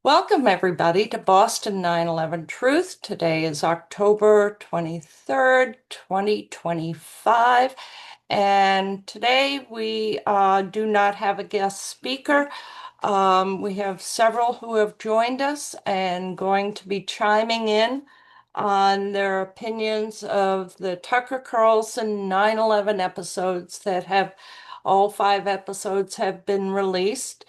Welcome, everybody, to Boston 9/11 Truth. Today is October 23rd, 2025. And today we do not have a guest speaker. We have several who have joined us and going to be chiming in on their opinions of the Tucker Carlson 9/11 episodes that have all five episodes have been released,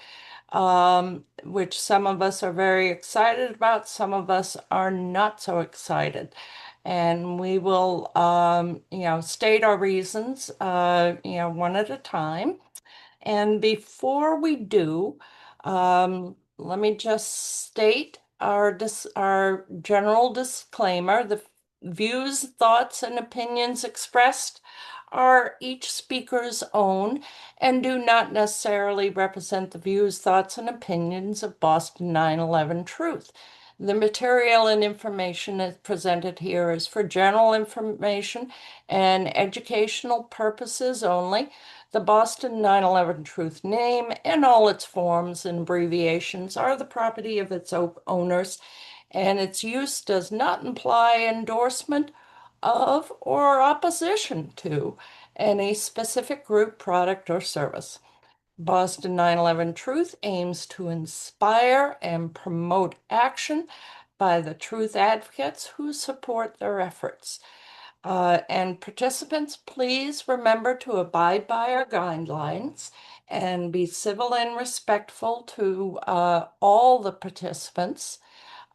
which some of us are very excited about, some of us are not so excited. And we will, state our reasons, one at a time. And before we do, let me just state our general disclaimer. The views, thoughts, and opinions expressed are each speaker's own and do not necessarily represent the views, thoughts, and opinions of Boston 9/11 Truth. The material and information is presented here is for general information and educational purposes only. The Boston 9/11 Truth name and all its forms and abbreviations are the property of its owners, and its use does not imply endorsement of or opposition to any specific group, product, or service. Boston 9/11 Truth aims to inspire and promote action by the truth advocates who support their efforts. And participants, please remember to abide by our guidelines and be civil and respectful to all the participants.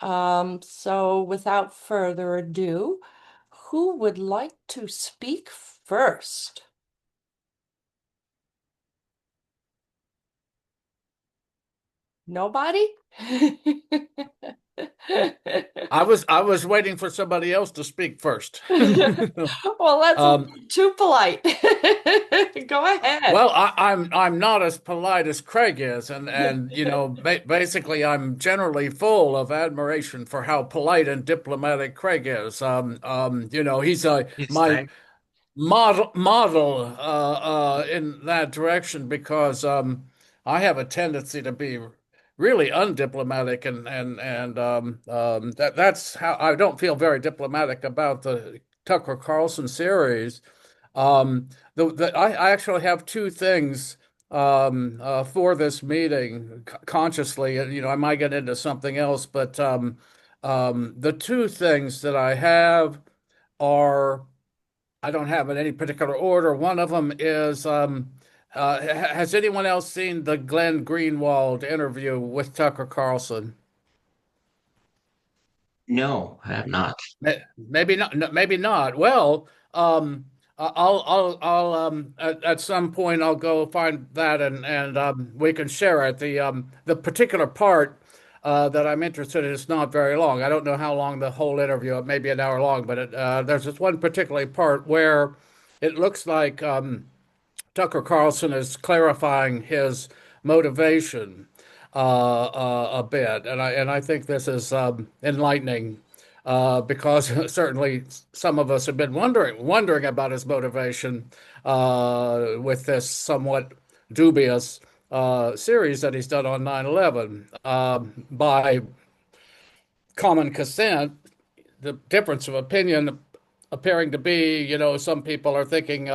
So without further ado, who would like to speak first? Nobody? I was waiting for somebody else to speak first. Well, that's Um, too polite. Go ahead. well, I'm not as polite as Craig is, and basically I'm generally full of admiration for how polite and diplomatic Craig is. He's Yes, my thank. model in that direction because I have a tendency to be really undiplomatic and that's how I don't feel very diplomatic about the Tucker Carlson series. I actually have two things for this meeting consciously. I might get into something else, but the two things that I have are I don't have in any particular order. One of them is has anyone else seen the Glenn Greenwald interview with Tucker Carlson? No, I have not. Maybe not. Maybe not. Well, at some point I'll go find that and we can share it. The particular part that I'm interested in is not very long. I don't know how long the whole interview. It may be an hour long, but there's this one particular part where it looks like Tucker Carlson is clarifying his motivation a bit, and I think this is enlightening because certainly some of us have been wondering about his motivation with this somewhat dubious series that he's done on 9/11. By common consent, the difference of opinion appearing to be, some people are thinking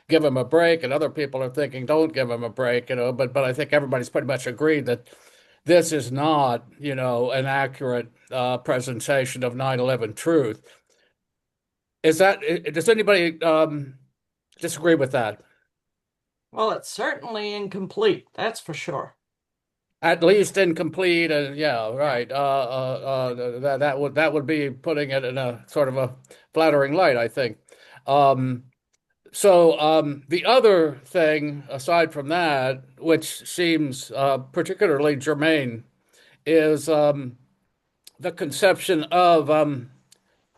give him a break, and other people are thinking don't give him a break, but I think everybody's pretty much agreed that this is not, an accurate presentation of 9/11 truth. Does anybody disagree with that? Well, it's certainly incomplete, that's for sure. At least incomplete, and yeah, Yeah. right. That would be putting it in a sort of a flattering light, I think. Um, So the other thing, aside from that, which seems particularly germane, is the conception of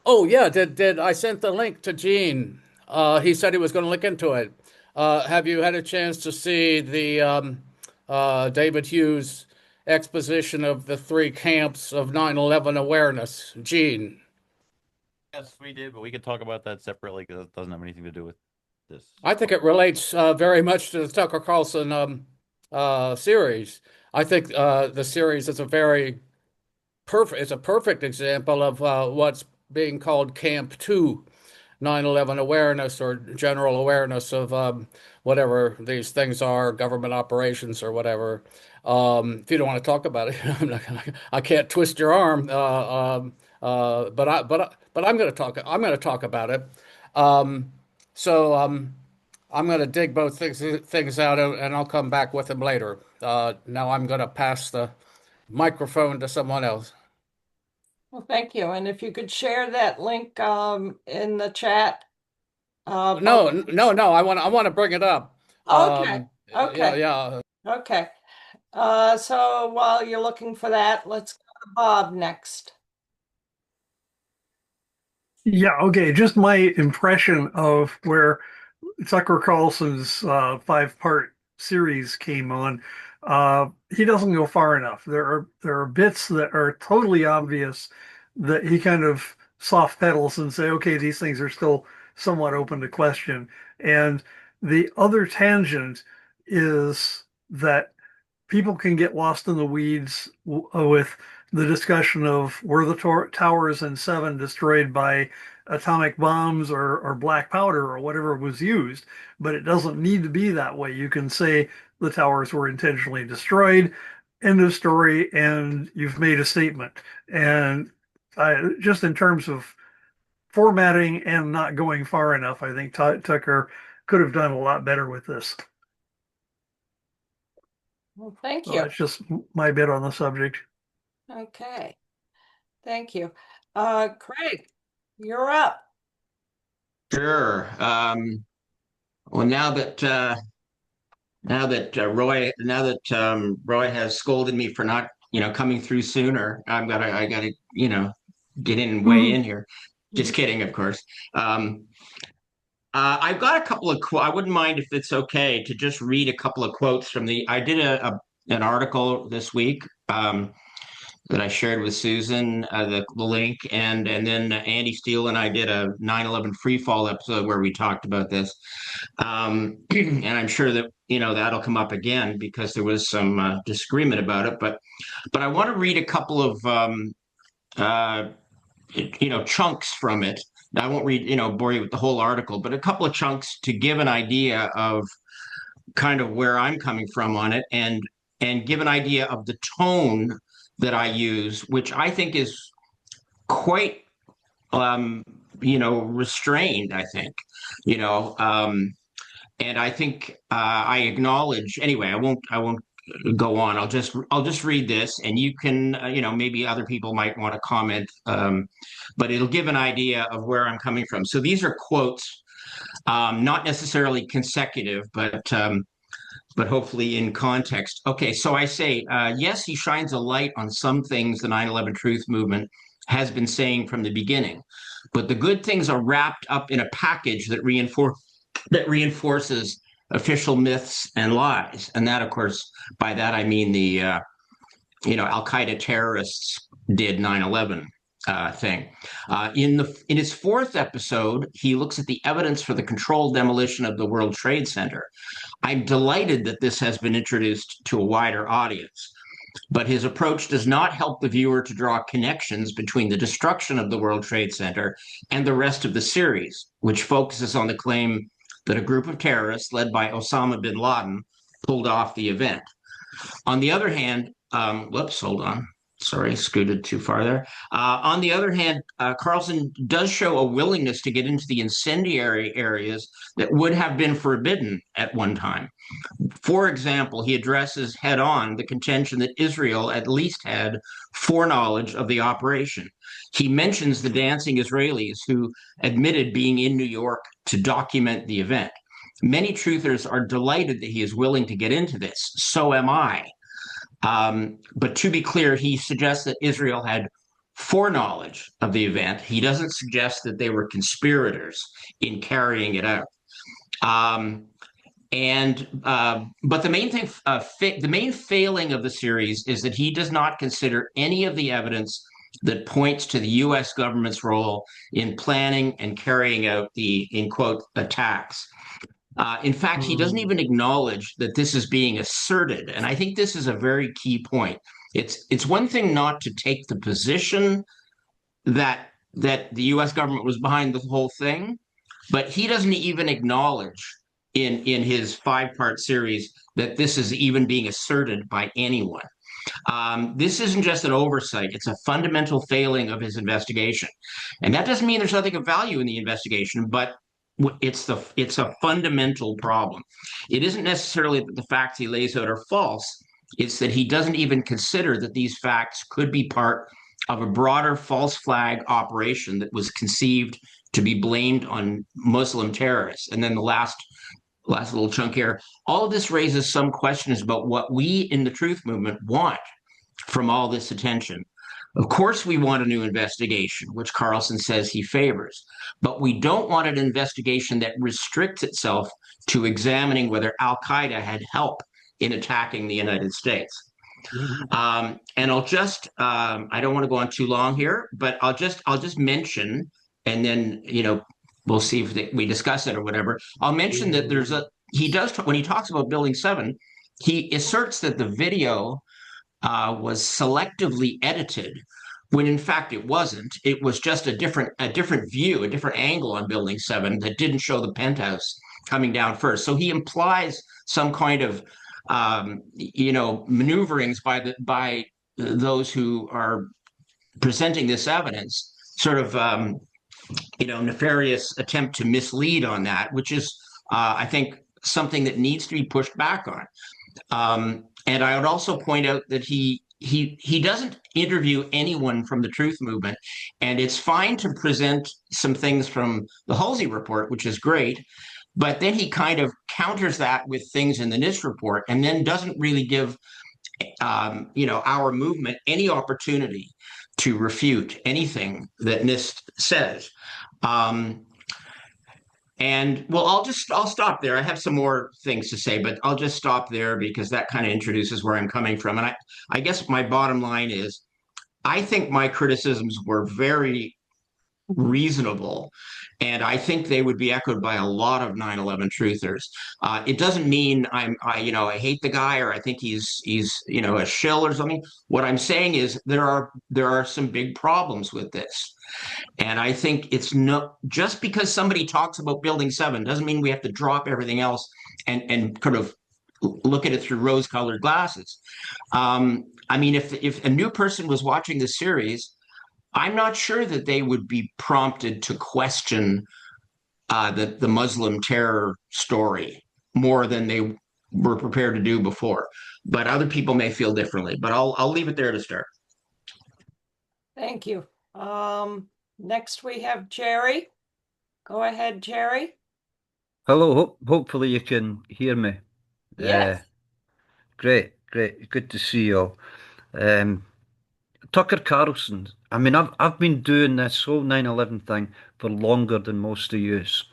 oh yeah, did I sent the link to Gene? He said he was going to look into it. Have you had a chance to see the David Hughes exposition of the three camps of 9/11 awareness? Gene. Yes, we did, but we could talk about that separately because it doesn't have anything to do with this. I think it relates very much to the Tucker Carlson series. I think the series is a very perfect. It's a perfect example of what's being called Camp 2 9/11 awareness or general awareness of whatever these things are, government operations or whatever. If you don't want to talk about it, I can't twist your arm. But I'm going to talk. I'm going to talk about it. Um, so I'm going to dig both things out and I'll come back with them later. Now I'm going to pass the microphone to someone else. Well, thank you. And if you could share that link in the chat, both. No. I want to bring it up. Okay, Yeah, okay, yeah. okay. So while you're looking for that, let's go to Bob next. Yeah, okay. Just my impression of where Tucker Carlson's five-part series came on. He doesn't go far enough. There are bits that are totally obvious that he kind of soft pedals and say, okay, these things are still somewhat open to question. And the other tangent is that people can get lost in the weeds with the discussion of were the towers in Seven destroyed by atomic bombs or black powder or whatever was used, but it doesn't need to be that way. You can say the towers were intentionally destroyed, end of story, and you've made a statement. And just in terms of formatting and not going far enough, I think Tucker could have done a lot better with this. Well, thank So you. that's just my bit on the subject. Okay, thank you. Craig, you're up. Sure. Well, now that Roy has scolded me for not, coming through sooner, I gotta, get in and weigh in here. Just kidding, of course. Um, I've got a couple of I wouldn't mind if it's okay to just read a couple of quotes from I did an article this week. That I shared with Susan, the link, and then Andy Steele and I did a 9/11 free fall episode where we talked about this. And I'm sure that that'll come up again because there was some disagreement about it. But I want to read a couple of uh, chunks from it. I won't read bore you with the whole article, but a couple of chunks to give an idea of kind of where I'm coming from on it, and give an idea of the tone that I use, which I think is quite restrained, I think, you know, and I think I acknowledge anyway. I won't go on. I'll just read this, and you can maybe other people might want to comment, but it'll give an idea of where I'm coming from. So these are quotes, not necessarily consecutive, but hopefully in context. Okay, so I say, yes, he shines a light on some things the 9/11 Truth Movement has been saying from the beginning, but the good things are wrapped up in a package that reinforces official myths and lies. And that, of course, by that I mean the Al Qaeda terrorists did 9/11 thing. In his fourth episode, he looks at the evidence for the controlled demolition of the World Trade Center. I'm delighted that this has been introduced to a wider audience, but his approach does not help the viewer to draw connections between the destruction of the World Trade Center and the rest of the series, which focuses on the claim that a group of terrorists led by Osama bin Laden pulled off the event. On the other hand, whoops, hold on. Sorry, scooted too far there. On the other hand, Carlson does show a willingness to get into the incendiary areas that would have been forbidden at one time. For example, he addresses head on the contention that Israel at least had foreknowledge of the operation. He mentions the dancing Israelis who admitted being in New York to document the event. Many truthers are delighted that he is willing to get into this. So am I. But to be clear, he suggests that Israel had foreknowledge of the event. He doesn't suggest that they were conspirators in carrying it out. Um, and but the main failing of the series is that he does not consider any of the evidence that points to the U.S. government's role in planning and carrying out the in quote attacks. In fact, he doesn't Mm. even acknowledge that this is being asserted. And I think this is a very key point. It's one thing not to take the position that the US government was behind the whole thing, but he doesn't even acknowledge in his five-part series that this is even being asserted by anyone. This isn't just an oversight, it's a fundamental failing of his investigation. And that doesn't mean there's nothing of value in the investigation, but it's a fundamental problem. It isn't necessarily that the facts he lays out are false, it's that he doesn't even consider that these facts could be part of a broader false flag operation that was conceived to be blamed on Muslim terrorists. And then the last little chunk here, all of this raises some questions about what we in the truth movement want from all this attention. Of course, we want a new investigation, which Carlson says he favors, but we don't want an investigation that restricts itself to examining whether Al Qaeda had help in attacking the United States. And I don't want to go on too long here, but I'll just mention, and then, we'll see if we discuss it or whatever. I'll mention that when he talks about Building 7, he asserts that the video was selectively edited when in fact it wasn't. It was just a different view, a different angle on Building 7 that didn't show the penthouse coming down first. So he implies some kind of maneuverings by those who are presenting this evidence, sort of nefarious attempt to mislead on that, which is I think something that needs to be pushed back on. And I would also point out that he doesn't interview anyone from the truth movement, and it's fine to present some things from the Halsey report, which is great, but then he kind counters that with things in the NIST report, and then doesn't really give our movement any opportunity to refute anything that NIST says. And well, I'll stop there. I have some more things to say, but I'll just stop there because that kind of introduces where I'm coming from. And I guess my bottom line is I think my criticisms were very reasonable, and I think they would be echoed by a lot of 9/11 truthers. It doesn't mean I hate the guy or I think he's a shill or something. What I'm saying is there are some big problems with this. And I think it's no just because somebody talks about Building 7 doesn't mean we have to drop everything else and kind of look at it through rose-colored glasses. I mean, if a new person was watching the series, I'm not sure that they would be prompted to question the Muslim terror story more than they were prepared to do before. But other people may feel differently. But I'll leave it there to start. Thank you. Next we have Jerry. Go ahead, Jerry. Hello, hopefully you can hear me. Uh, Yes. great. Good to see you all. Um, Tucker Carlson. I mean, I've been doing this whole 9/11 thing for longer than most of yous,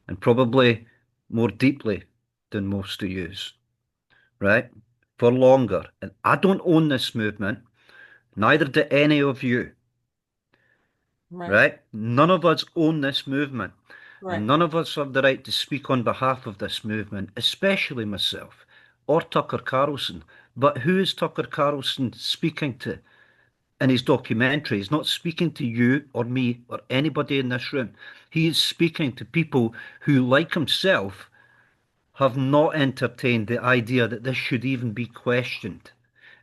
and probably more deeply than most of yous, right? For longer. And I don't own this movement, neither do any of you, Right. right? None of us own this movement. Right. And none of us have the right to speak on behalf of this movement, especially myself or Tucker Carlson. But who is Tucker Carlson speaking to in his documentary? He's not speaking to you or me or anybody in this room. He is speaking to people who, like himself, have not entertained the idea that this should even be questioned.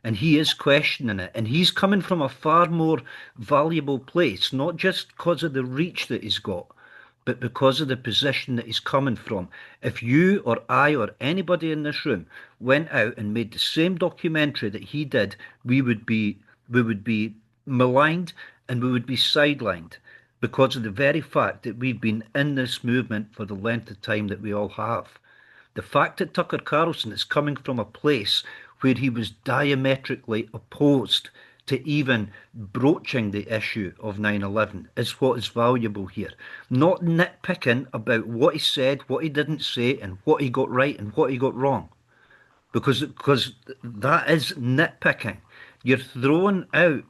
And he is questioning it. And he's coming from a far more valuable place, not just because of the reach that he's got, but because of the position that he's coming from. If you or I or anybody in this room went out and made the same documentary that he did, we would be maligned and we would be sidelined because of the very fact that we've been in this movement for the length of time that we all have. The fact that Tucker Carlson is coming from a place where he was diametrically opposed to even broaching the issue of 9/11 is what is valuable here. Not nitpicking about what he said, what he didn't say, and what he got right and what he got wrong. Because that is nitpicking. You're throwing out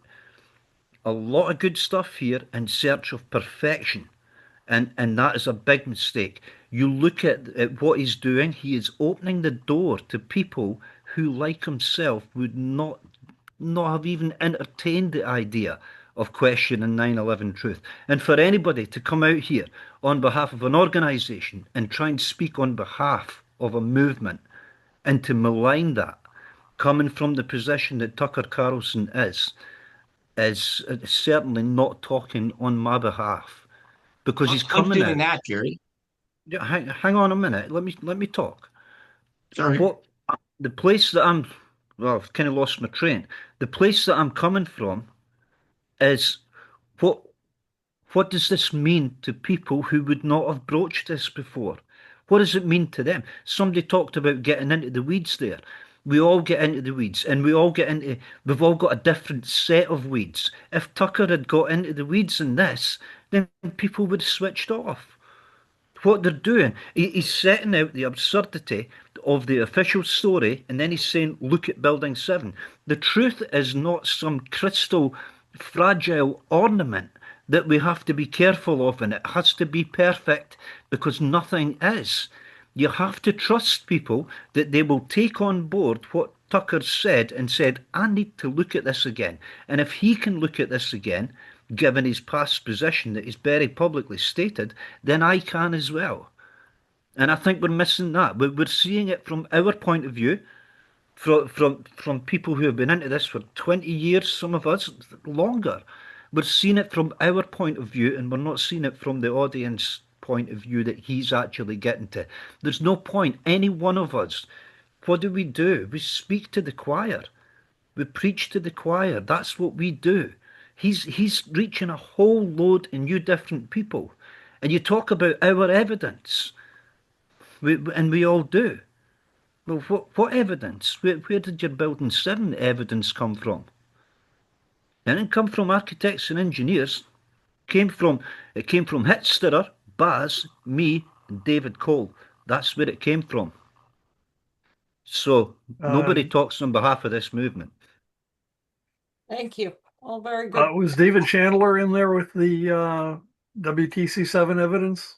a lot of good stuff here in search of perfection. And that is a big mistake. You look at what he's doing, he is opening the door to people who, like himself, would not have even entertained the idea of questioning 9/11 truth. And for anybody to come out here on behalf of an organization and try and speak on behalf of a movement and to malign that, coming from the position that Tucker Carlson is certainly not talking on my behalf because he's I'm coming doing out. that, Jerry. Yeah, hang on a minute. Let me talk. Sorry. What the place that I'm, well, I've kind of lost my train. The place that I'm coming from is what what does this mean to people who would not have broached this before? What does it mean to them? Somebody talked about getting into the weeds there. We all get into the weeds and we've all got a different set of weeds. If Tucker had got into the weeds in this, then people would have switched off what they're doing. He's setting out the absurdity of the official story, and then he's saying, look at Building 7. The truth is not some crystal, fragile ornament that we have to be careful of, and it has to be perfect because nothing is. You have to trust people that they will take on board what Tucker said and said, I need to look at this again. And if he can look at this again, given his past position that he's very publicly stated, then I can as well. And I think we're missing that. We're seeing it from our point of view, from people who have been into this for 20 years, some of us longer. We're seeing it from our point of view, and we're not seeing it from the audience point of view that he's actually getting to. There's no point, any one of us. What do? We speak to the choir. We preach to the choir. That's what we do. He's reaching a whole load of new different people. And you talk about our evidence, and we all do. Well, what evidence? Where did your Building 7 evidence come from? It didn't come from architects and engineers. It came from Hitsterer, Baz, me, and David Cole. That's where it came from. So nobody talks on behalf of this movement. Thank you. All very good. Was David Chandler in there with the WTC7 evidence?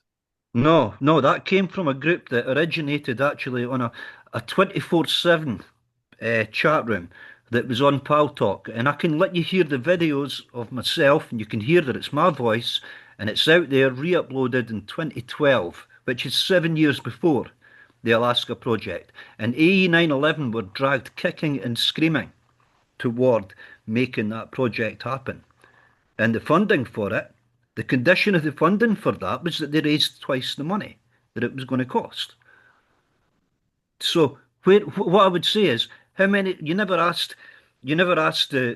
No, that came from a group that originated actually on a 24/7 chat room that was on Pal Talk. And I can let you hear the videos of myself, and you can hear that it's my voice, and it's out there re-uploaded in 2012, which is 7 years before the Alaska project. And AE 9/11 were dragged kicking and screaming toward making that project happen. And the funding for it, the condition of the funding for that was that they raised twice the money that it was going to cost. So what I would say is, how many? You never asked the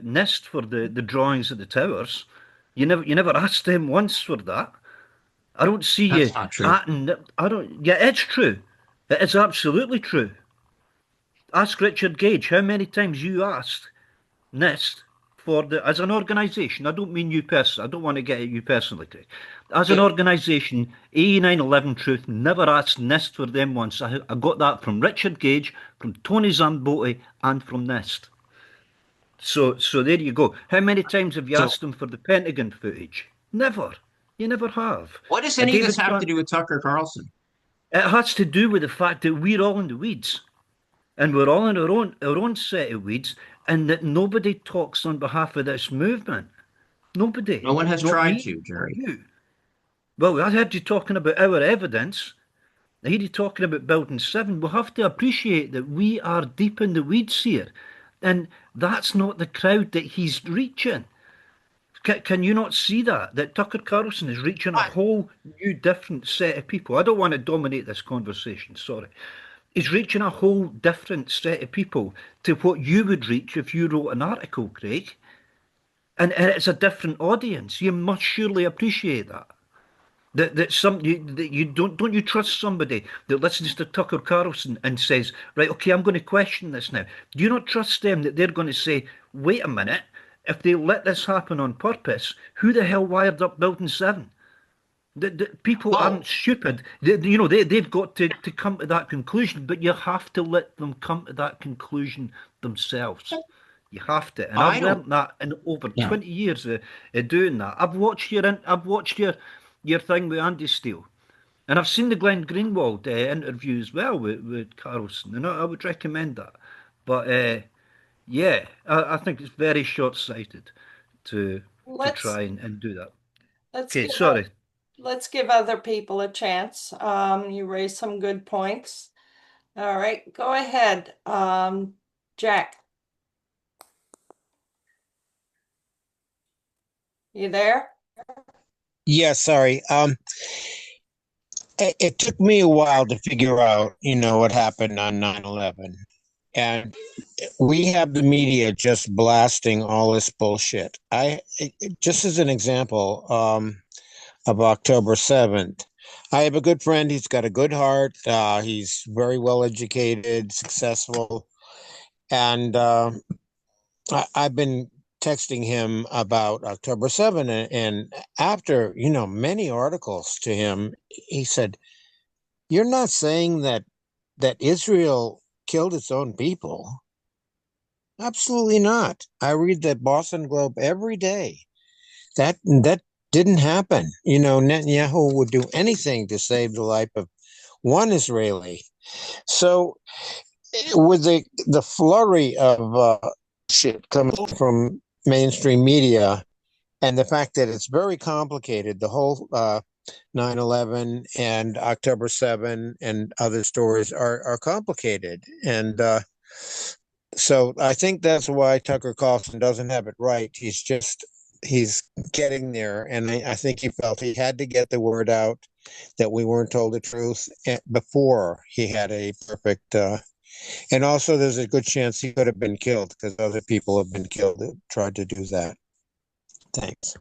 NIST for the drawings of the towers. You never asked them once for that. I don't see you. That's not true. I don't. Yeah, it's true. It is absolutely true. Ask Richard Gage how many times you asked NIST as an organisation. I don't mean you personally. I don't want to get at you personally, Craig. As an organisation, AE 9/11 Truth never asked NIST for them once. I got that from Richard Gage, from Tony Zambotti, and from NIST. So there you go. How many times have you asked them for the Pentagon footage? Never. You never have. What does any of this have to do with Tucker Carlson? It has to do with the fact that we're all in the weeds. And we're all in our own set of weeds, and that nobody talks on behalf of this movement. Nobody. No one has Not tried me, to, Jerry. you. Well, I heard you talking about our evidence. I hear you talking about Building 7. We'll have to appreciate that we are deep in the weeds here. And that's not the crowd that he's reaching. Can you not see that Tucker Carlson is reaching a whole new different set of people? I don't want to dominate this conversation, sorry. He's reaching a whole different set of people to what you would reach if you wrote an article, Craig. And it's a different audience. You must surely appreciate that. That you don't you trust somebody that listens to Tucker Carlson and says, right, okay, I'm going to question this now. Do you not trust them that they're going to say, wait a minute, if they let this happen on purpose, who the hell wired up Building 7? The people aren't stupid. They've got to come to that conclusion, but you have to let them come to that conclusion themselves. You have to, and I've learned that in over 20 years of doing that. I've watched your thing with Andy Steele, And I've seen the Glenn Greenwald interview as well with Carlson, and I would recommend that. But yeah, I think it's very short-sighted to Let's try and do that. let's Okay, give sorry. let's give other people a chance. You raised some good points. All right, go ahead, Jack. You there? Yeah, sorry. It took me a while to figure out, what happened on 9/11. And we have the media just blasting all this bullshit. Just as an example, of October 7th, I have a good friend. He's got a good heart. He's very well educated, successful. And I've been texting him about October 7th. And after, many articles to him, he said, "You're not saying that Israel killed its own people." Absolutely not. I read the Boston Globe every day. That didn't happen. Netanyahu would do anything to save the life of one Israeli. So with the flurry of shit coming from mainstream media and the fact that it's very complicated, the whole 9/11 and October 7 and other stories are complicated. And so I think that's why Tucker Carlson doesn't have it right. He's getting there. And I think he felt he had to get the word out that we weren't told the truth before he had a perfect, and also there's a good chance he could have been killed because other people have been killed that tried to do that. Thanks.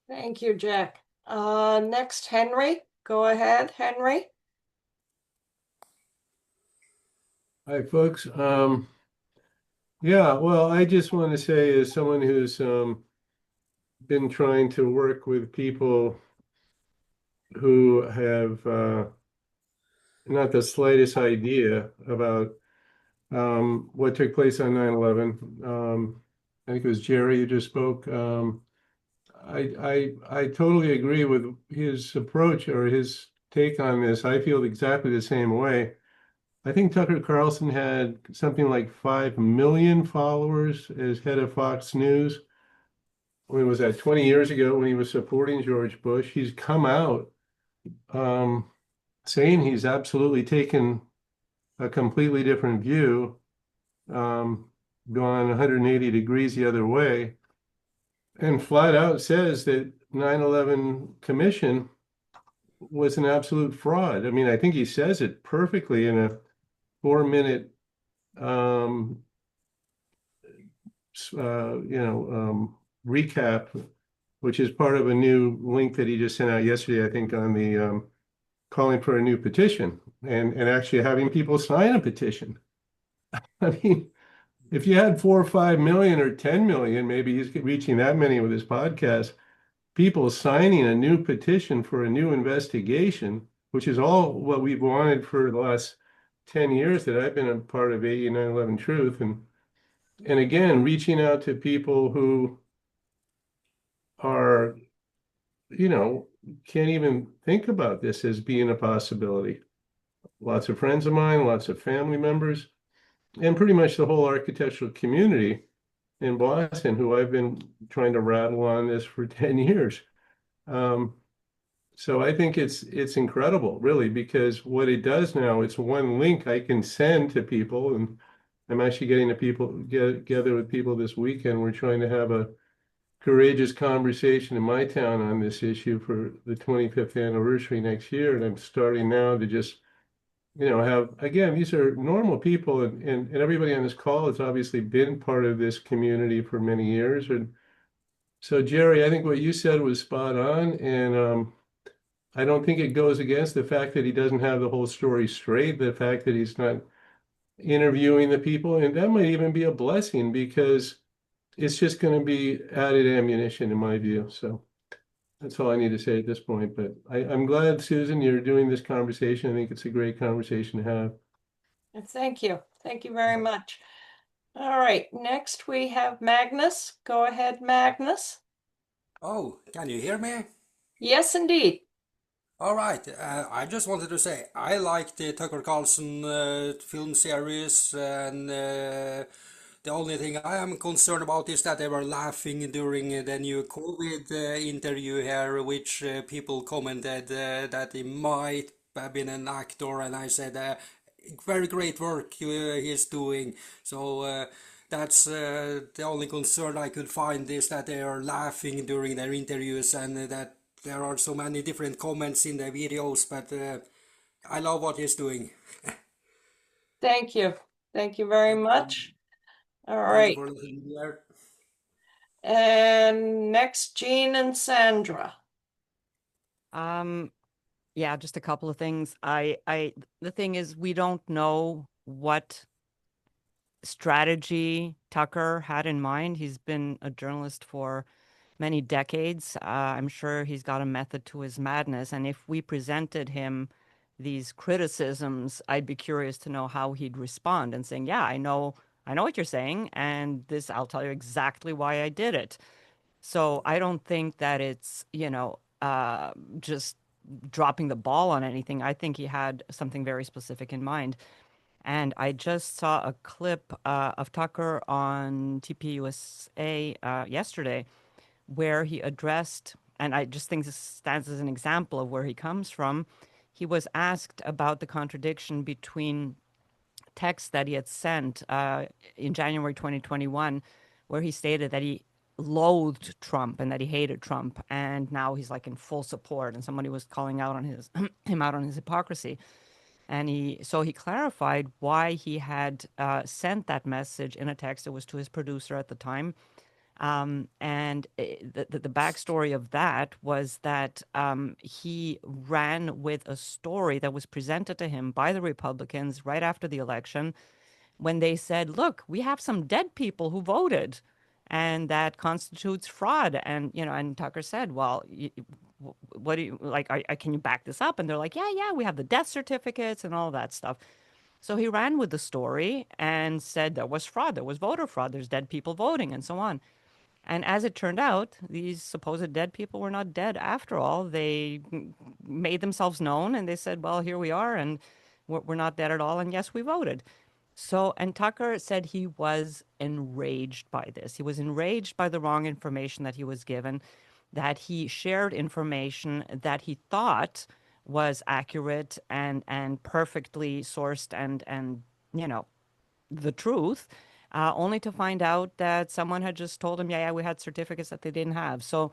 Thank you, Jack. Next, Henry. Go ahead, Henry. Hi, folks. Yeah, well, I just want to say, as someone who's been trying to work with people who have not the slightest idea about what took place on 9/11. I think it was Jerry who just spoke. I totally agree with his approach or his take on this. I feel exactly the same way. I think Tucker Carlson had something like 5 million followers as head of Fox News. When was that? 20 years ago when he was supporting George Bush. He's come out um, saying he's absolutely taken a completely different view, gone 180 degrees the other way, and flat out says that 9/11 Commission was an absolute fraud. I mean, I think he says it perfectly in a 4-minute um, recap, which is part of a new link that he just sent out yesterday, I think, on the calling for a new petition and actually having people sign a petition. I mean, if you had 4 or 5 million or 10 million, maybe he's reaching that many with his podcast, people signing a new petition for a new investigation, which is all what we've wanted for the last 10 years that I've been a part of 9/11 Truth. And again, reaching out to people who are, can't even think about this as being a possibility. Lots of friends of mine, lots of family members, and pretty much the whole architectural community in Boston, who I've been trying to rattle on this for 10 years. So I think it's incredible, really, because what it does now, it's one link I can send to people, and I'm actually getting together with people this weekend. We're trying to have a courageous conversation in my town on this issue for the 25th anniversary next year. And I'm starting now to just, have, again, these are normal people, and everybody on this call has obviously been part of this community for many years. And so, Jerry, I think what you said was spot on. And I don't think it goes against the fact that he doesn't have the whole story straight, the fact that he's not interviewing the people. And that might even be a blessing because it's just going to be added ammunition in my view. So that's all I need to say at this point. But I'm glad, Susan, you're doing this conversation. I think it's a great conversation to have. Thank you. Thank you very much. All right, next we have Magnus. Go ahead, Magnus. Oh, can you hear me? Yes, indeed. All right. I just wanted to say I like the Tucker Carlson film series, and the only thing I am concerned about is that they were laughing during the new COVID interview here, which people commented that he might have been an actor, and I said, very great work he's doing. So that's the only concern I could find is that they are laughing during their interviews, and that there are so many different comments in the videos, but I love what he's doing. Thank you. Thank you very much. All Thank you right. for listening here. And next, Jean and Sandra. Um, yeah, just a couple of things. The thing is, we don't know what strategy Tucker had in mind. He's been a journalist for many decades. I'm sure he's got a method to his madness. And if we presented him these criticisms, I'd be curious to know how he'd respond and saying, yeah, I know what you're saying, and this, I'll tell you exactly why I did it. So I don't think that it's, just dropping the ball on anything. I think he had something very specific in mind. And I just saw a clip of Tucker on TPUSA yesterday where he addressed, and I just think this stands as an example of where he comes from. He was asked about the contradiction between texts that he had sent in January 2021, where he stated that he loathed Trump and that he hated Trump, and now he's like in full support. And somebody was calling out on his him out on his hypocrisy, and he clarified why he had sent that message in a text that was to his producer at the time. And the backstory of that was that he ran with a story that was presented to him by the Republicans right after the election when they said, look, we have some dead people who voted, and that constitutes fraud. And, and Tucker said, well, what do you like? Can you back this up? And they're like, yeah, we have the death certificates and all that stuff. So he ran with the story and said there was fraud, there was voter fraud, there's dead people voting, and so on. And as it turned out, these supposed dead people were not dead after all. They made themselves known and they said, well, here we are, and we're not dead at all. And yes, we voted. So, and Tucker said he was enraged by this. He was enraged by the wrong information that he was given, that he shared information that he thought was accurate and perfectly sourced and you know the truth, only to find out that someone had just told him, yeah, we had certificates that they didn't have. So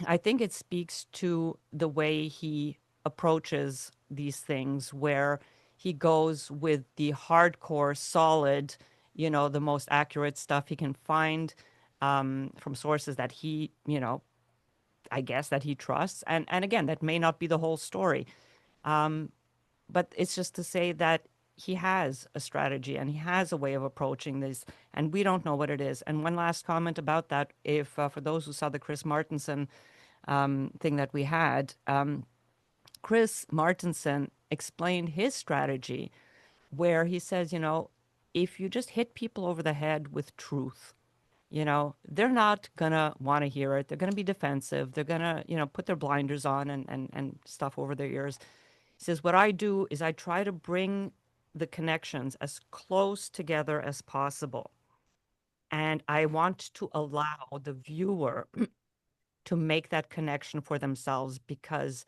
I think it speaks to the way he approaches these things, where he goes with the hardcore, solid, the most accurate stuff he can find from sources that he, I guess that he trusts. And again, that may not be the whole story. Um, but it's just to say that he has a strategy and he has a way of approaching this, and we don't know what it is. And one last comment about that, if for those who saw the Chris Martenson thing that we had, Chris Martenson explained his strategy where he says, if you just hit people over the head with truth, they're not gonna want to hear it. They're gonna be defensive. They're gonna, put their blinders on and stuff over their ears. He says, what I do is I try to bring the connections as close together as possible. And I want to allow the viewer to make that connection for themselves, because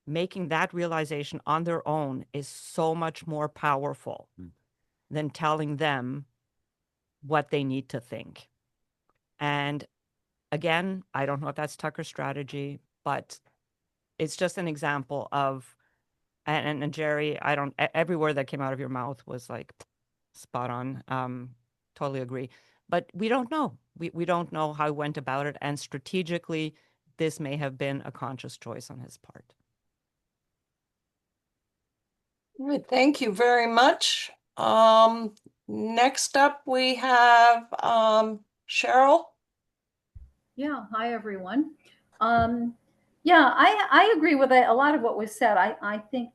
making that realization on their own is so much more powerful than telling them what they need to think. And again, I don't know if that's Tucker's strategy, but it's just an example of, and Jerry, every word that came out of your mouth was like spot on. Totally agree. But we don't know. We don't know how he went about it. And strategically, this may have been a conscious choice on his part. Good, thank you very much. Next up we have Cheryl. Yeah, hi everyone. Yeah, I agree with a lot of what was said. I think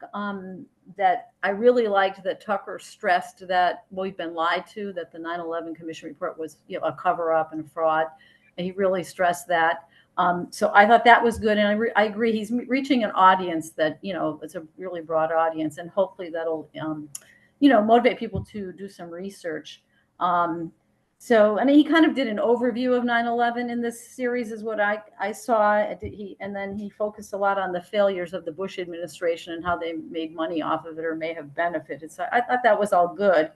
that I really liked that Tucker stressed that we've been lied to, that the 9/11 Commission report was a cover up and a fraud, and he really stressed that. So I thought that was good, and I agree. He's reaching an audience that it's a really broad audience, and hopefully that'll motivate people to do some research. Um, so, and he kind of did an overview of 9/11 in this series, is what I saw. And then he focused a lot on the failures of the Bush administration and how they made money off of it or may have benefited. So I thought that was all good.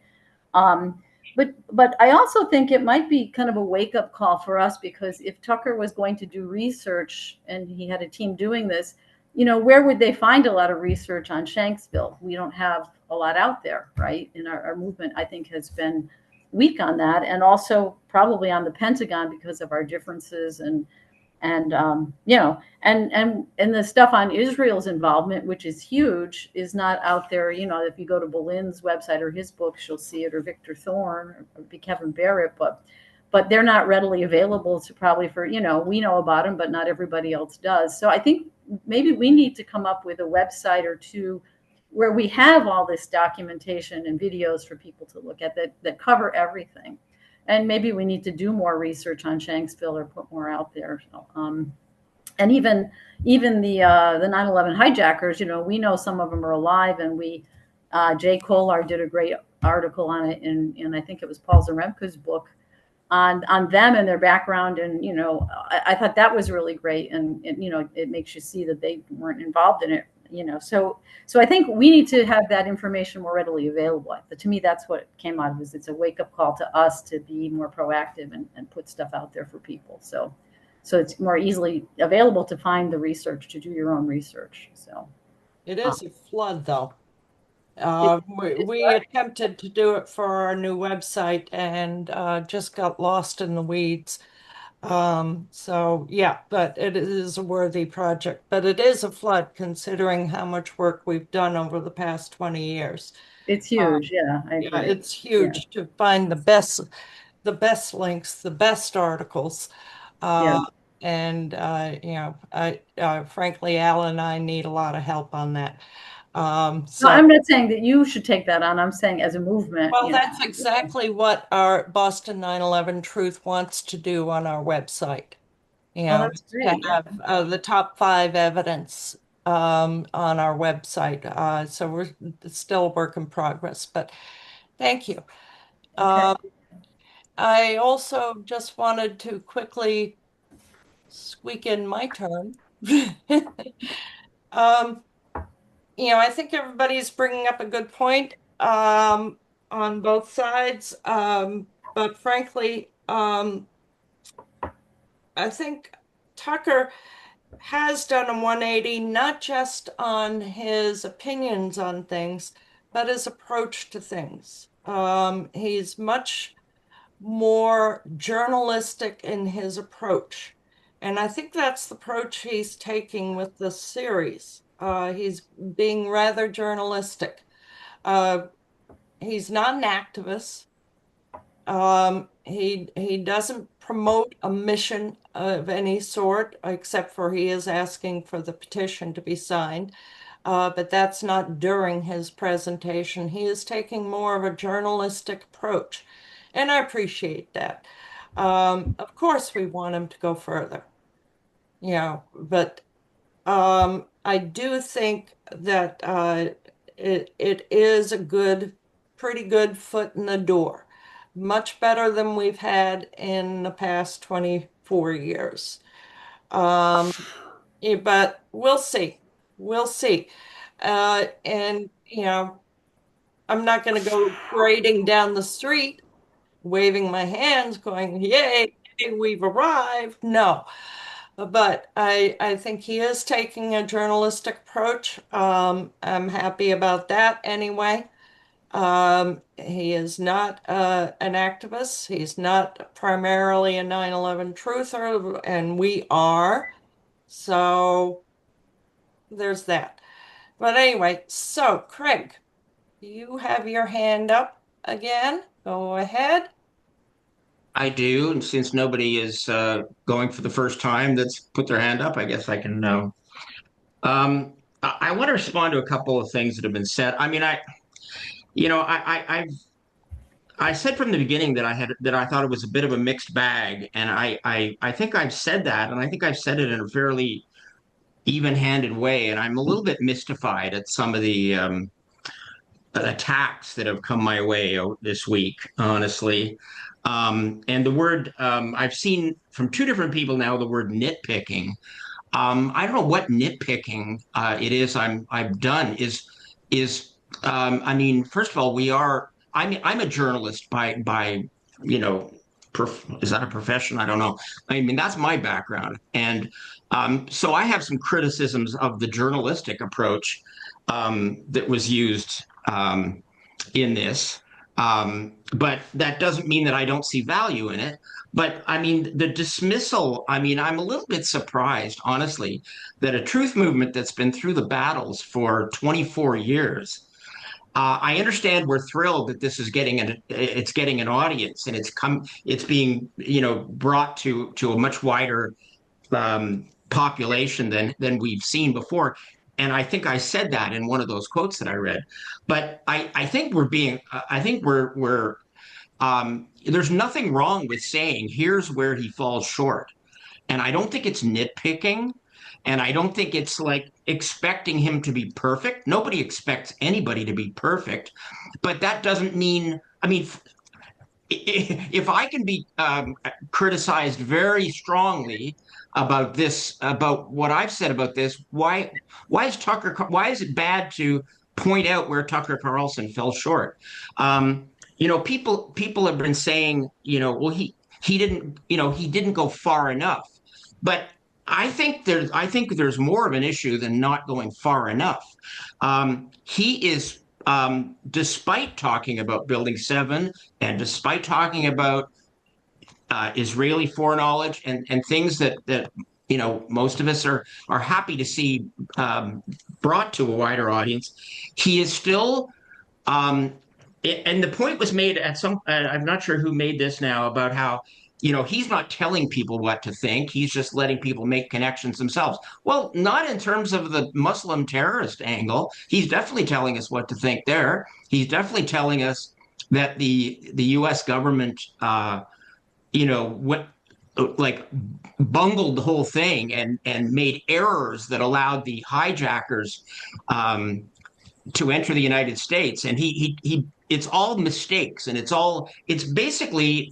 Um, but I also think it might be kind of a wake up call for us, because if Tucker was going to do research and he had a team doing this, where would they find a lot of research on Shanksville? We don't have a lot out there, right? And our movement, I think, has been weak on that, and also probably on the Pentagon because of our differences and and the stuff on Israel's involvement, which is huge, is not out there. If you go to Bolin's website or his books, you'll see it, or Victor Thorne or Kevin Barrett, but they're not readily available to probably for we know about them, but not everybody else does. So I think maybe we need to come up with a website or two where we have all this documentation and videos for people to look at that cover everything. And maybe we need to do more research on Shanksville or put more out there. And even the 9/11 hijackers, we know some of them are alive, and Jay Kolar did a great article on it in I think it was Paul Zaremka's book on them and their background, and I thought that was really great, and it makes you see that they weren't involved in it. So I think we need to have that information more readily available. But to me, that's what came out of it. It's a wake up call to us to be more proactive and put stuff out there for people. So it's more easily available to find the research, to do your own research. So It is a flood, though. We, it's we attempted to do it for our new website and just got lost in the weeds. So yeah, but it is a worthy project, but it is a flood considering how much work we've done over the past 20 years. it's Um, huge. Yeah, I yeah, agree. it's Yeah, huge to find the best links, the best articles. yeah. Uh, and frankly, Al and I need a lot of help on that. No, So I'm not saying that you should take that on. I'm saying as a movement, well, that's exactly what our Boston 9/11 Truth wants to do on our website. Oh, that's To great. Yeah. have the top 5 evidence on our website. So it's still a work in progress, but thank you. Okay. I also just wanted to quickly squeak in my turn. Um, I think everybody's bringing up a good point on both sides. But frankly, I think Tucker has done a 180, not just on his opinions on things, but his approach to things. He's much more journalistic in his approach. And I think that's the approach he's taking with this series. He's being rather journalistic. Uh, he's not an activist. He doesn't promote a mission of any sort, except for he is asking for the petition to be signed. But that's not during his presentation. He is taking more of a journalistic approach, and I appreciate that. Of course, we want him to go further, but I do think that it is a pretty good foot in the door. Much better than we've had in the past 24 years. Um, but we'll see. We'll see. And, I'm not going to go parading down the street, waving my hands, going, yay, we've arrived. No. But I think he is taking a journalistic approach. I'm happy about that anyway. He is not an activist. He's not primarily a 9/11 truther, and we are. So there's that. But anyway, so Craig, you have your hand up again. Go ahead. I do, and since nobody is going for the first time that's put their hand up, I guess I can. I want to respond to a couple of things that have been said. I mean, I, you know, I said from the beginning that I thought it was a bit of a mixed bag, and I think I've said that, and I think I've said it in a fairly even-handed way, and I'm a little bit mystified at some of the attacks that have come my way this week, honestly. And the word I've seen from two different people now, the word nitpicking. I don't know what nitpicking it is I've done. I mean, first of all, I'm a journalist by you know, is that a profession? I don't know. I mean, that's my background, and so I have some criticisms of the journalistic approach that was used in this. But that doesn't mean that I don't see value in it. But I mean, the dismissal, I mean, I'm a little bit surprised, honestly, that a truth movement that's been through the battles for 24 years. I understand we're thrilled that this is getting an audience and it's being, brought to a much wider population than we've seen before. And I think I said that in one of those quotes that I read. But I think there's nothing wrong with saying here's where he falls short. And I don't think it's nitpicking. And I don't think it's like expecting him to be perfect. Nobody expects anybody to be perfect. But that doesn't mean, I mean, if I can be criticized very strongly about this, about what I've said about this, why is it bad to point out where Tucker Carlson fell short? People have been saying, well, he didn't go far enough, but I think there's more of an issue than not going far enough. He is, despite talking about Building 7 and despite talking about Israeli foreknowledge and things that most of us are happy to see brought to a wider audience, he is still. And the point was made at some. I'm not sure who made this now about how he's not telling people what to think. He's just letting people make connections themselves. Well, not in terms of the Muslim terrorist angle. He's definitely telling us what to think there. He's definitely telling us that the U.S. government, what like bungled the whole thing and made errors that allowed the hijackers to enter the United States. And it's all mistakes, and it's basically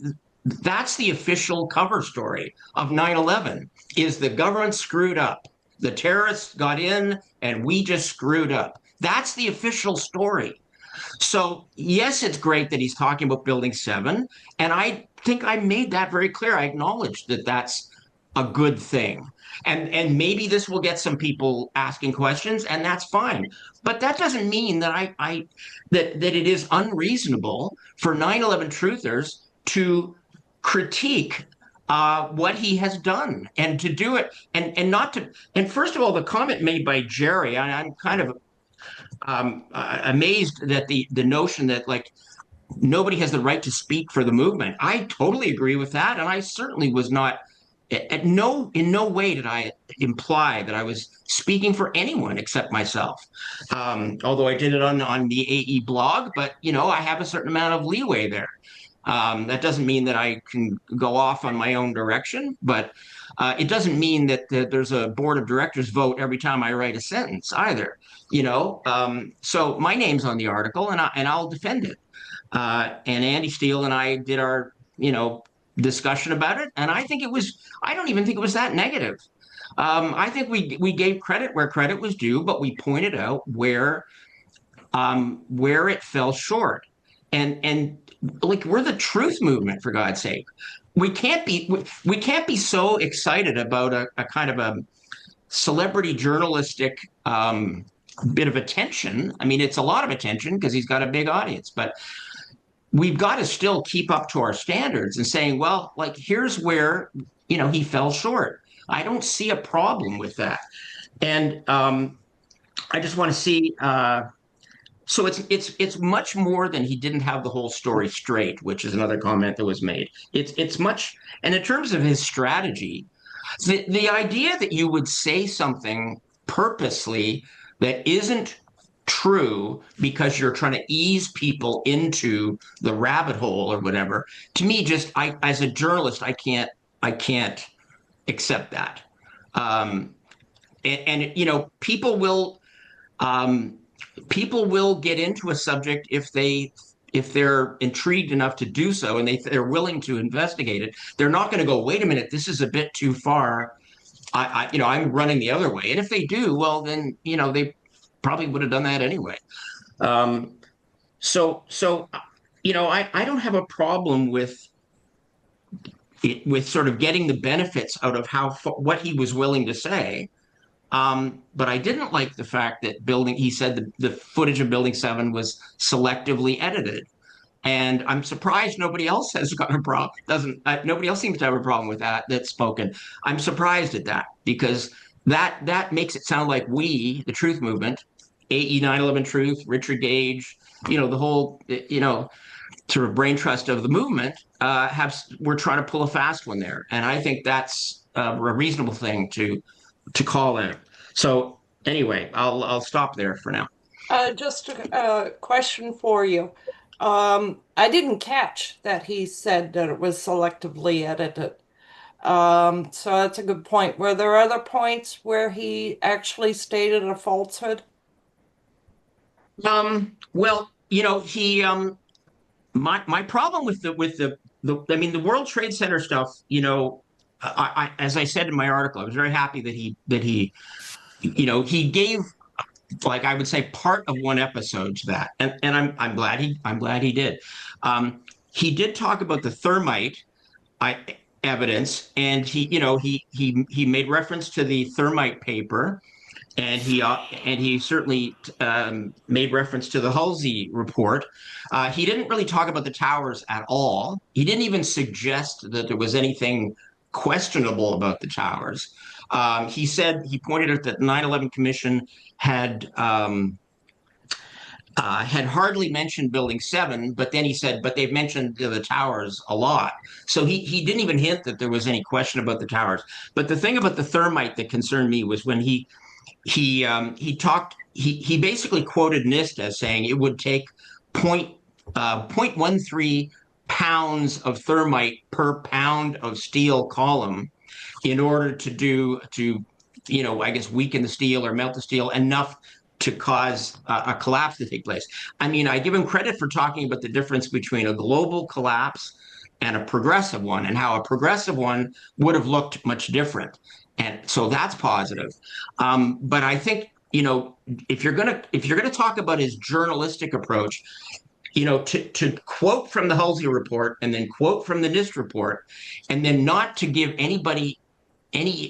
that's the official cover story of 9/11 is the government screwed up. The terrorists got in and we just screwed up. That's the official story. So, yes, it's great that he's talking about Building 7. And I think I made that very clear. I acknowledge that that's a good thing. And maybe this will get some people asking questions, and that's fine. But that doesn't mean that that it is unreasonable for 9/11 truthers to critique what he has done and to do it and not to. And first of all, the comment made by Jerry, I'm kind of amazed that the notion that like nobody has the right to speak for the movement. I totally agree with that, and I certainly was not. In no way did I imply that I was speaking for anyone except myself. Although I did it on the AE blog, but I have a certain amount of leeway there. That doesn't mean that I can go off on my own direction, but it doesn't mean that there's a board of directors vote every time I write a sentence either. So my name's on the article, and I'll defend it. And Andy Steele and I did our discussion about it, and I don't even think it was that negative. I think we gave credit where credit was due, but we pointed out where it fell short. And like we're the truth movement, for God's sake. We can't be so excited about a kind of a celebrity journalistic bit of attention. I mean, it's a lot of attention because he's got a big audience, but we've got to still keep up to our standards and saying, well, like here's where he fell short. I don't see a problem with that, and I just want to see. So it's much more than he didn't have the whole story straight, which is another comment that was made. It's much, and in terms of his strategy, the idea that you would say something purposely that isn't true because you're trying to ease people into the rabbit hole or whatever. To me, just I as a journalist, I can't accept that. Um, and um, people will get into a subject if they're intrigued enough to do so and they're willing to investigate it. They're not going to go, wait a minute, this is a bit too far. I'm running the other way. And if they do, well, then they probably would have done that anyway. Um, so I don't have a problem with sort of getting the benefits out of what he was willing to say. But I didn't like the fact that he said the footage of Building 7 was selectively edited. And I'm surprised nobody else has got a problem. Nobody else seems to have a problem with that that's spoken. I'm surprised at that because that makes it sound like we, the Truth Movement, AE 9/11 Truth, Richard Gage, the whole, sort of brain trust of the movement, we're trying to pull a fast one there. And I think that's a reasonable thing to call out. So anyway, I'll stop there for now. Just a question for you. I didn't catch that he said that it was selectively edited. So that's a good point. Were there other points where he actually stated a falsehood? Well, he my problem with the World Trade Center stuff, as I said in my article, I was very happy that he gave, like, I would say, part of one episode to that, and I'm glad he did. He did talk about the thermite I, evidence, and he made reference to the thermite paper, and he certainly made reference to the Halsey report. He didn't really talk about the towers at all. He didn't even suggest that there was anything questionable about the towers. He pointed out that the 9/11 Commission had had hardly mentioned Building 7, but then he said, but they've mentioned the towers a lot. So he didn't even hint that there was any question about the towers. But the thing about the thermite that concerned me was when he basically quoted NIST as saying it would take 0.13 pounds of thermite per pound of steel column in order I guess, weaken the steel or melt the steel enough to cause a collapse to take place. I mean, I give him credit for talking about the difference between a global collapse and a progressive one, and how a progressive one would have looked much different. And so that's positive. But I think, if you're gonna talk about his journalistic approach, to quote from the Halsey report and then quote from the NIST report, and then not to give any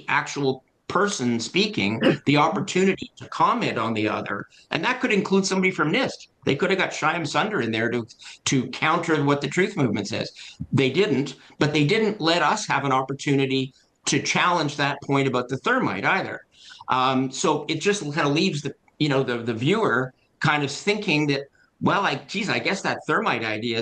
actual person speaking the opportunity to comment on the other. And that could include somebody from NIST. They could have got Shyam Sunder in there to counter what the Truth Movement says. They didn't, but they didn't let us have an opportunity to challenge that point about the thermite either. So it just kind of leaves the viewer kind of thinking that, well, I guess that thermite idea I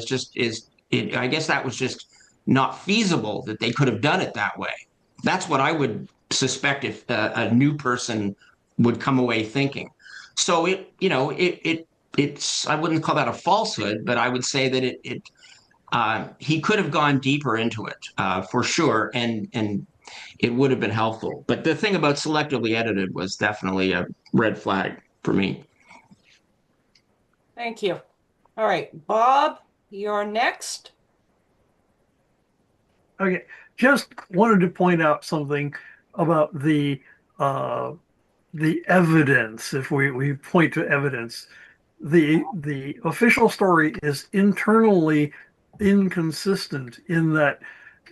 guess that was just not feasible, that they could have done it that way. That's what I would suspect if a new person would come away thinking. So it's I wouldn't call that a falsehood, but I would say that he could have gone deeper into it, for sure, and it would have been helpful. But the thing about selectively edited was definitely a red flag for me. Thank you. All right, Bob, you're next. Okay, just wanted to point out something about the evidence. If we point to evidence, the official story is internally inconsistent in that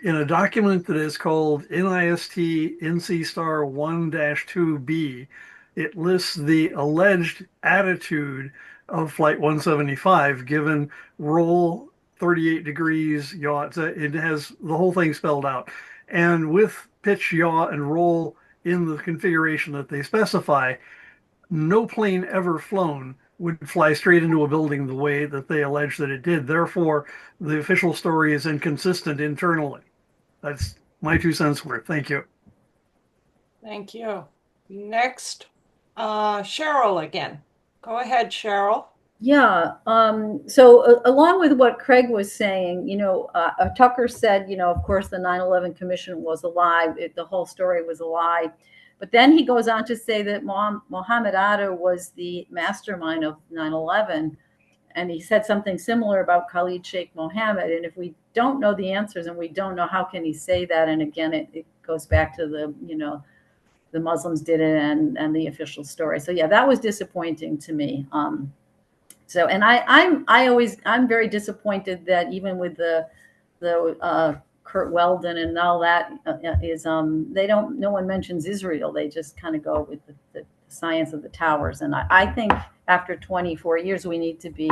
in a document that is called NIST NC star 1-2B, it lists the alleged attitude of Flight 175 given roll 38 degrees yaw. It has the whole thing spelled out. And with pitch, yaw, and roll in the configuration that they specify, no plane ever flown would fly straight into a building the way that they allege that it did. Therefore, the official story is inconsistent internally. That's my 2 cents worth. Thank you. Thank you. Next, Cheryl again. Go ahead, Cheryl. Yeah. So along with what Craig was saying, Tucker said, of course, the 9/11 Commission was a lie. The whole story was a lie. But then he goes on to say that Mohammed Atta was the mastermind of 9/11. And he said something similar about Khalid Sheikh Mohammed. And if we don't know the answers and we don't know how can he say that, and again, it goes back to the Muslims did it and the official story. So yeah, that was disappointing to me. So, and I'm very disappointed that even with the Kurt Weldon and all that is they don't no one mentions Israel. They just kind of go with the science of the towers. And I think after 24 years we need to be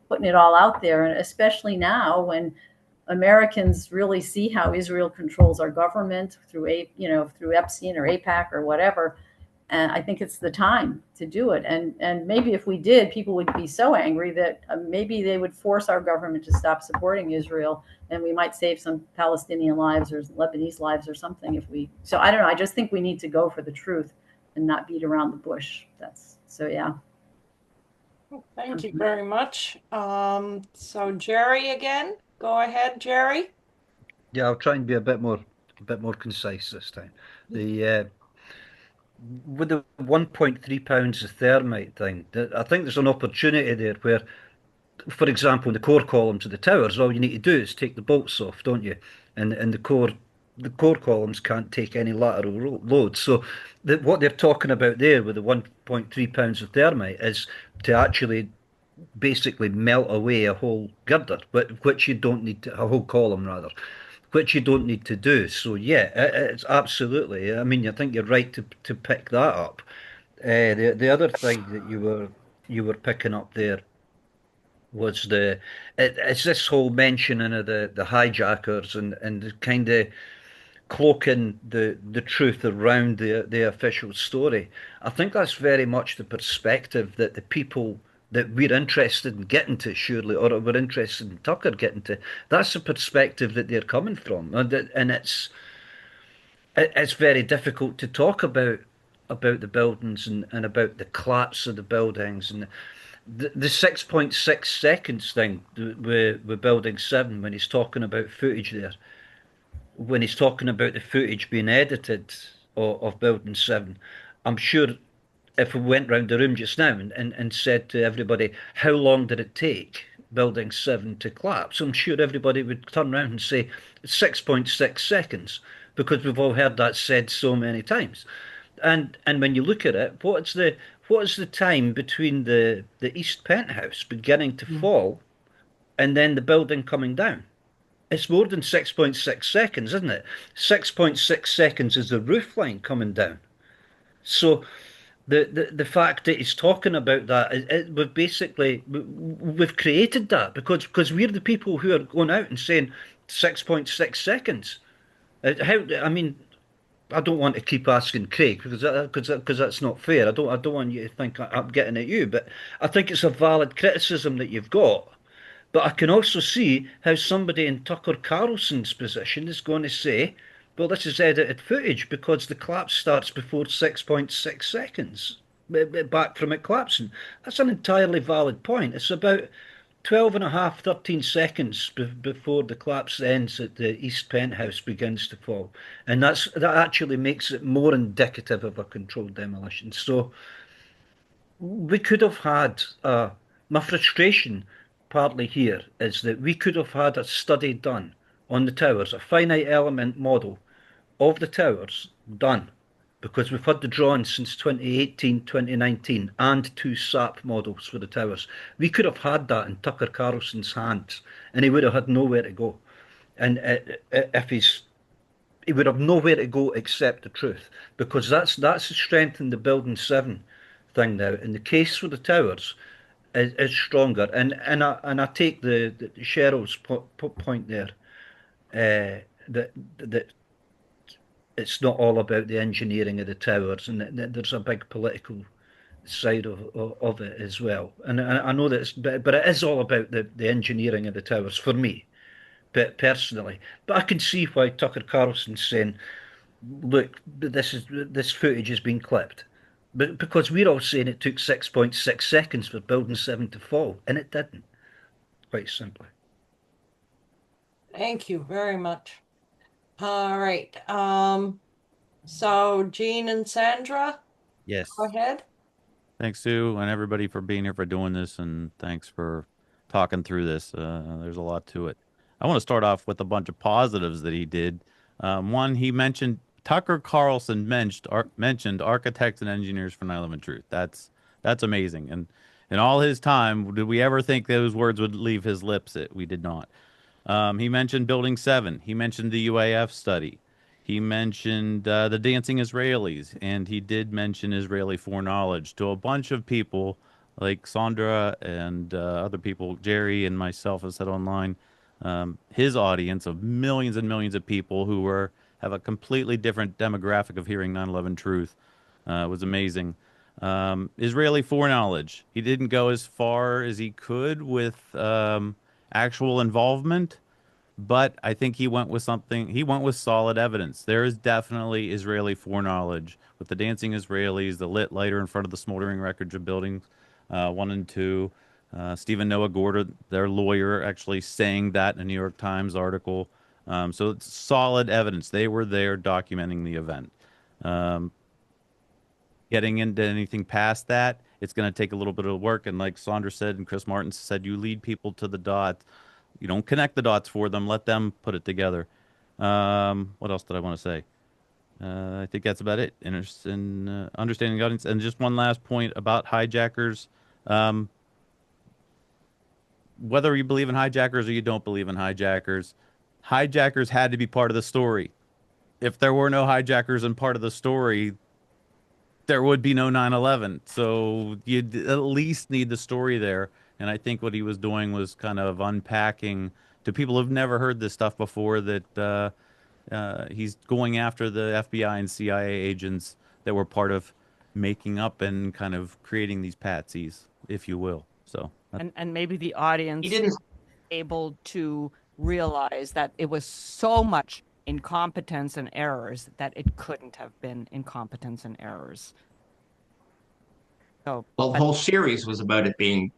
putting it all out there, and especially now when Americans really see how Israel controls our government through Epstein or APAC or whatever. And I think it's the time to do it. And maybe if we did, people would be so angry that maybe they would force our government to stop supporting Israel, and we might save some Palestinian lives or Lebanese lives or something if we. So I don't know. I just think we need to go for the truth and not beat around the bush. That's so yeah. Thank you very much. So Jerry again. Go ahead, Jerry. Yeah, I'll try and be a bit more concise this time. The with the 1.3 pounds of thermite thing, I think there's an opportunity there where, for example, in the core columns of the towers, all you need to do is take the bolts off, don't you? And the core columns can't take any lateral load. So what they're talking about there with the 1.3 pounds of thermite is to actually basically melt away a whole girder, which you don't need to, a whole column rather, which you don't need to do. So yeah, it's absolutely. I mean, I think you're right to pick that up. The other thing that you were picking up there was it's this whole mentioning of the hijackers and kind of cloaking the truth around the official story. I think that's very much the perspective that the people that we're interested in getting to, surely, or we're interested in Tucker getting to. That's the perspective that they're coming from, and it's very difficult to talk about the buildings and about the collapse of the buildings and the 6.6 seconds thing with Building 7 when he's talking about footage there, when he's talking about the footage being edited of Building 7, I'm sure if we went round the room just now and said to everybody, how long did it take Building 7 to collapse? I'm sure everybody would turn around and say 6.6 seconds because we've all heard that said so many times. And when you look at it, what is the time between the east penthouse beginning to fall and then the building coming down? It's more than 6.6 seconds, isn't it? 6.6 seconds is the roof line coming down. So the fact that he's talking about that, we've basically we've created that because we're the people who are going out and saying 6.6 seconds. How I mean, I don't want to keep asking Craig because that's not fair. I don't want you to think I'm getting at you, but I think it's a valid criticism that you've got. But I can also see how somebody in Tucker Carlson's position is going to say, well, this is edited footage because the collapse starts before 6.6 seconds back from it collapsing. That's an entirely valid point. It's about 12 and a half, 13 seconds before the collapse ends at the east penthouse begins to fall. And that actually makes it more indicative of a controlled demolition. So we could have had my frustration partly here is that we could have had a study done on the towers, a finite element model of the towers done, because we've had the drawings since 2018, 2019, and two SAP models for the towers. We could have had that in Tucker Carlson's hands, and he would have had nowhere to go. And if he would have nowhere to go except the truth, because that's the strength in the Building 7 thing now. In the case for the towers, is stronger. And I take the Cheryl's point there, that it's not all about the engineering of the towers, and there's a big political side of it as well. And I know that but it is all about the engineering of the towers for me, but personally. But I can see why Tucker Carlson's saying, look, this footage has been clipped. But because we're all saying it took 6.6 seconds for building 7 to fall, and it didn't, quite simply. Thank you very much. All right. So Jean and Sandra, go Yes. ahead. Thanks, Sue, and everybody for being here for doing this, and thanks for talking through this. There's a lot to it. I want to start off with a bunch of positives that he did. One, he mentioned Tucker Carlson mentioned architects and engineers for 9/11 Truth. That's amazing. And in all his time, did we ever think those words would leave his lips? We did not. He mentioned Building 7. He mentioned the UAF study. He mentioned the dancing Israelis, and he did mention Israeli foreknowledge to a bunch of people like Sandra and other people, Jerry and myself have said online. His audience of millions and millions of people who have a completely different demographic of hearing 9/11 truth was amazing. Israeli foreknowledge. He didn't go as far as he could with actual involvement, but I think he went with something. He went with solid evidence. There is definitely Israeli foreknowledge with the dancing Israelis, the lit lighter in front of the smoldering wreckage of buildings 1 and 2. Stephen Noah Gordon, their lawyer, actually saying that in a New York Times article. So it's solid evidence. They were there documenting the event. Um, Getting into anything past that, it's going to take a little bit of work. And like Sandra said, and Chris Martin said, you lead people to the dot. You don't connect the dots for them. Let them put it together. What else did I want to say? I think that's about it. In understanding the audience, and just one last point about hijackers. Um, Whether you believe in hijackers or you don't believe in hijackers, hijackers had to be part of the story. If there were no hijackers and part of the story, there would be no 9/11. So you at least need the story there. And I think what he was doing was kind of unpacking to people who've never heard this stuff before that he's going after the FBI and CIA agents that were part of making up and kind of creating these patsies, if you will. So And maybe the He audience didn't. able to realize that it was so much incompetence and errors that it couldn't have been incompetence and errors. So, Well, the but whole series was about it being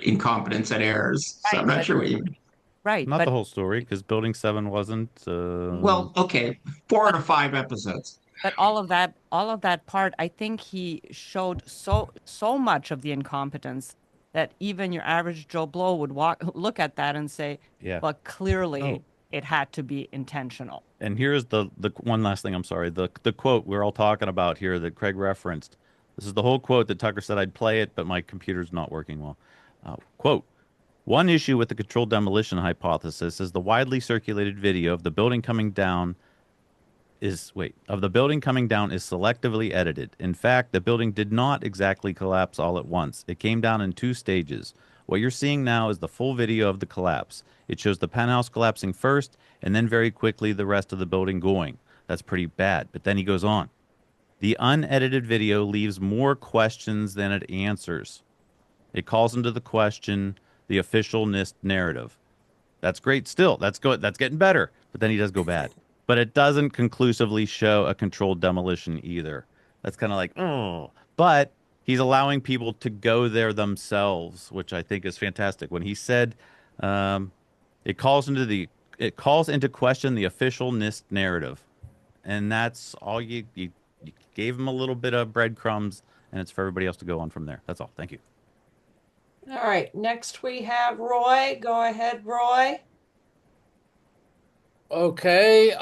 incompetence and errors. So I'm right, not but sure what you mean. right, not the but whole story because Building 7 wasn't. Well, okay, 4 to 5 episodes. all of that part, I think he showed so much of the incompetence that even your average Joe Blow would look at that and say, Yeah. but clearly Oh, it had to be intentional. and here's the one last thing. I'm sorry. The quote we're all talking about here that Craig referenced. This is the whole quote that Tucker said I'd play it, but my computer's not working well. Quote. One issue with the controlled demolition hypothesis is the widely circulated video of the building coming down is selectively edited. In fact, the building did not exactly collapse all at once. It came down in 2 stages. What you're seeing now is the full video of the collapse. It shows the penthouse collapsing first and then very quickly the rest of the building going. That's pretty bad. But then he goes on. The unedited video leaves more questions than it answers. It calls into the question the official NIST narrative. That's great still. That's good. That's getting better. But then he does go bad. But it doesn't conclusively show a controlled demolition either. That's kind of like, oh. But he's allowing people to go there themselves, which I think is fantastic. When he said um, it calls into the it calls into question the official NIST narrative. And that's all you gave him a little bit of breadcrumbs, and it's for everybody else to go on from there. That's all. Thank you. All right. Next we have Roy. Go ahead, Roy. Okay.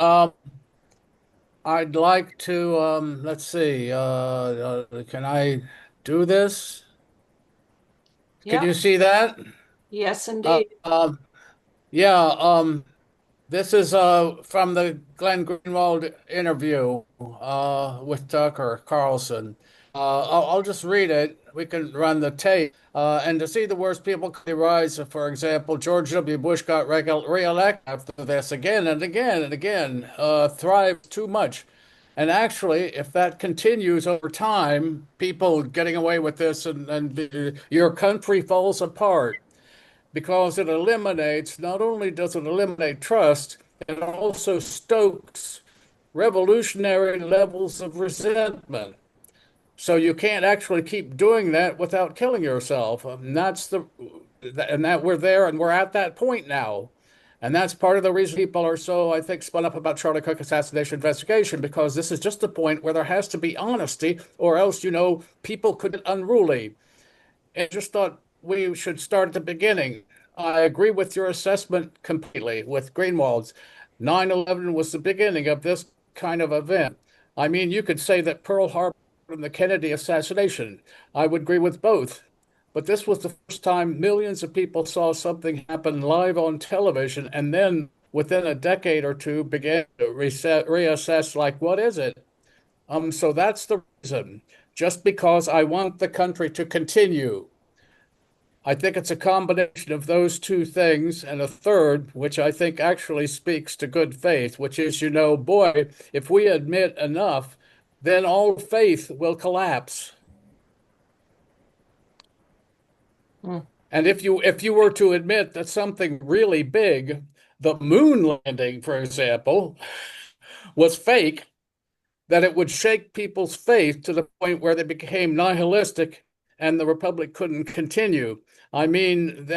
I'd like to let's see. Can I do this? Can Yep. you see that? Yes, Uh, indeed. um, yeah. This is from the Glenn Greenwald interview with Tucker Carlson. I'll just read it. We can run the tape. And to see the worst people rise, for example, George W. Bush got reelected after this again and again and again, thrived too much. And actually, if that continues over time, people getting away with this and your country falls apart because it eliminates, not only does it eliminate trust, it also stokes revolutionary levels of resentment. So you can't actually keep doing that without killing yourself. And that we're there and we're at that point now. And that's part of the reason people are so, I think, spun up about Charlie Cook assassination investigation, because this is just the point where there has to be honesty, or else, people could get unruly. I just thought we should start at the beginning. I agree with your assessment completely with Greenwald's. 9/11 was the beginning of this kind of event. I mean, you could say that Pearl Harbor and the Kennedy assassination. I would agree with both. But this was the first time millions of people saw something happen live on television, and then within a decade or two began to reassess, like, what is it? So that's the reason. Just because I want the country to continue. I think it's a combination of those two things, and a third, which I think actually speaks to good faith, which is, boy, if we admit enough, then all faith will collapse. And if you were to admit that something really big, the moon landing, for example, was fake, that it would shake people's faith to the point where they became nihilistic and the republic couldn't continue. I mean,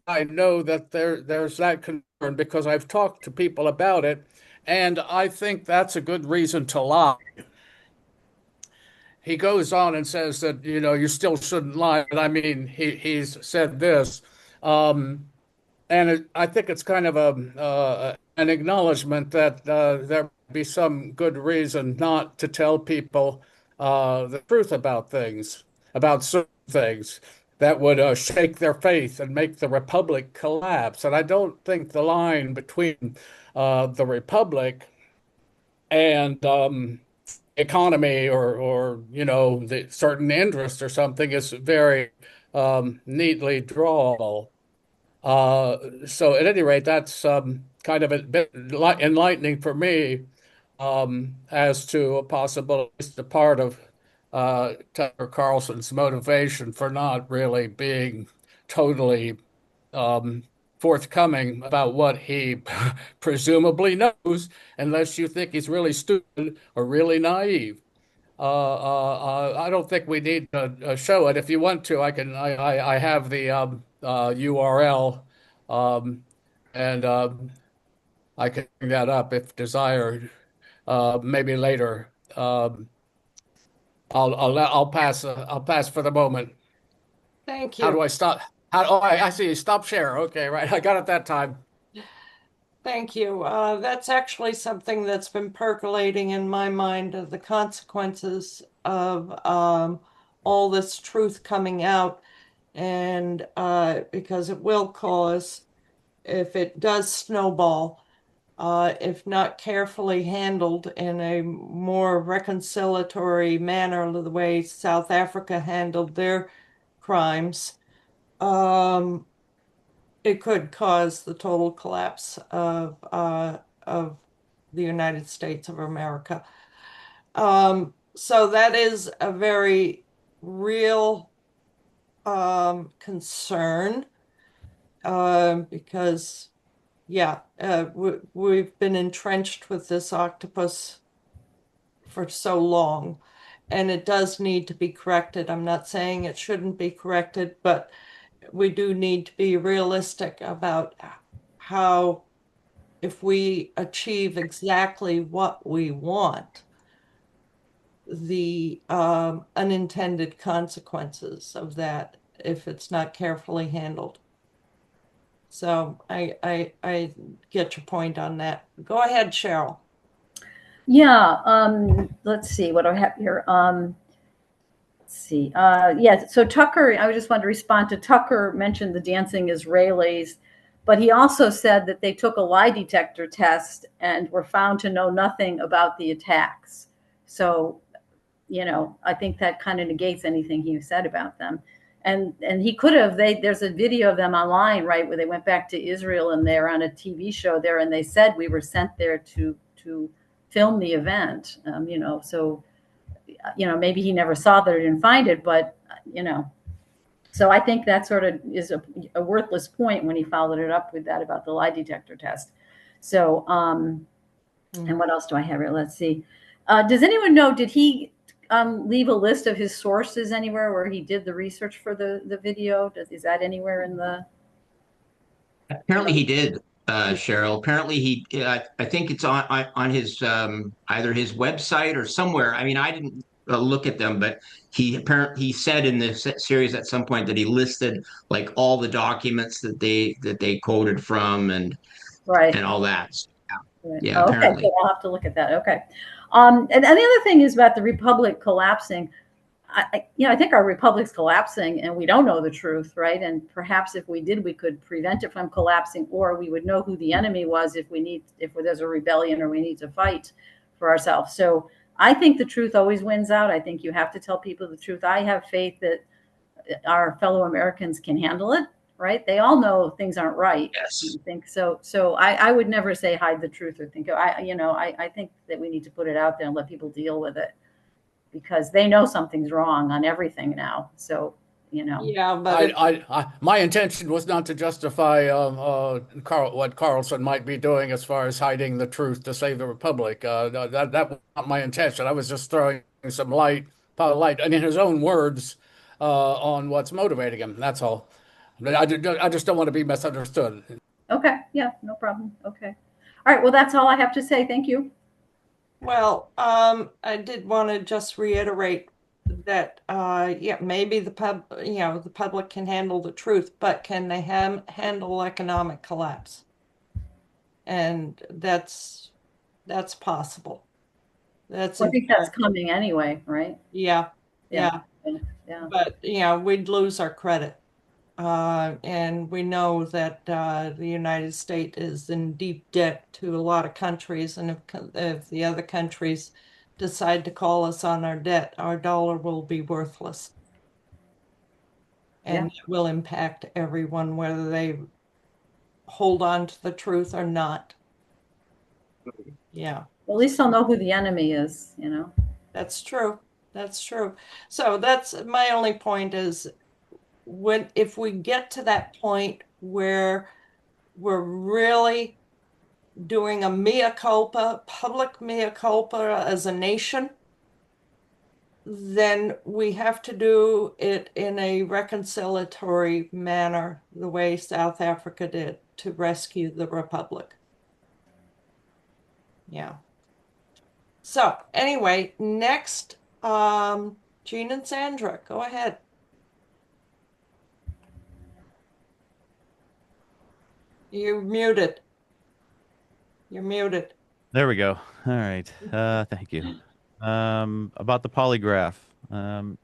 I know that there's that concern because I've talked to people about it, and I think that's a good reason to lie. He goes on and says that, you still shouldn't lie. But I mean, he's said this. I think it's kind of an acknowledgement that there may be some good reason not to tell people the truth about things, about certain things that would shake their faith and make the republic collapse. And I don't think the line between the republic and economy, or the certain interest or something, is very neatly drawn. So at any rate, that's kind of a bit enlightening for me, as to a possible, at least a part of Tucker Carlson's motivation for not really being totally um, forthcoming about what he presumably knows, unless you think he's really stupid or really naive. I don't think we need to show it. If you want to, I have the URL, um, and I can bring that up if desired. Maybe later. I'll pass for the moment. Thank How do you. I stop? I see. Stop share. Okay, right. I got it that time. Thank you. That's actually something that's been percolating in my mind, of the consequences of all this truth coming out. And because it will cause, if it does snowball, if not carefully handled in a more reconciliatory manner, the way South Africa handled their crimes, um, it could cause the total collapse of the United States of America. So that is a very real concern, because yeah, we've been entrenched with this octopus for so long, and it does need to be corrected. I'm not saying it shouldn't be corrected, but we do need to be realistic about how, if we achieve exactly what we want, the unintended consequences of that if it's not carefully handled. So I get your point on that. Go ahead, Cheryl. Yeah. Let's see what do I have here. Let's see. Yeah. So Tucker, I just wanted to respond to Tucker mentioned the dancing Israelis, but he also said that they took a lie detector test and were found to know nothing about the attacks. So, I think that kind of negates anything he said about them. And he could have. There's a video of them online, right, where they went back to Israel and they're on a TV show there, and they said we were sent there to film the event. So maybe he never saw that or didn't find it, but so I think that sort of is a worthless point when he followed it up with that about the lie detector test. So, and what else do I have here? Let's see. Does anyone know, did he leave a list of his sources anywhere where he did the research for the video? Is that anywhere in the? Apparently he did, Cheryl. Apparently I think it's on his either his website or somewhere. I mean, I didn't look at them, but he said in the series at some point that he listed like all the documents that they quoted from Right. and all that. Right. Yeah, Oh, okay, apparently. good. I'll have to look at that. Okay. And the other thing is about the republic collapsing. I think our republic's collapsing, and we don't know the truth, right? And perhaps if we did, we could prevent it from collapsing, or we would know who the enemy was if there's a rebellion or we need to fight for ourselves. So I think the truth always wins out. I think you have to tell people the truth. I have faith that our fellow Americans can handle it, right? They all know things aren't right. Yes. I think so. So I would never say hide the truth or think I think that we need to put it out there and let people deal with it because they know something's wrong on everything now. So, Yeah, but My intention was not to justify what Carlson might be doing as far as hiding the truth to save the Republic. No, that was not my intention. I was just throwing some light, and in his own words, on what's motivating him. That's all. I just don't want to be misunderstood. okay. Yeah, no problem. Okay. All right. Well, that's all I have to say. Thank you. well, I did want to just reiterate that yeah, maybe the public can handle the truth, but can they handle economic collapse? And that's possible. That's Well, I think that's imperative. coming anyway, right? Yeah, Yeah. yeah. Yeah. But we'd lose our credit. And we know that the United States is in deep debt to a lot of countries, and if the other countries decide to call us on our debt, our dollar will be worthless, Yeah. and it will impact everyone, whether they hold on to the truth or not. Yeah, Well, at least they'll know who the enemy is. that's true. That's true. So that's my only point is if we get to that point where we're really doing a mea culpa, public mea culpa as a nation, then we have to do it in a reconciliatory manner, the way South Africa did to rescue the Republic. Yeah. So anyway, next, Jean and Sandra, go ahead. You're muted. You're muted. There we go. All right. Thank you. About the polygraph.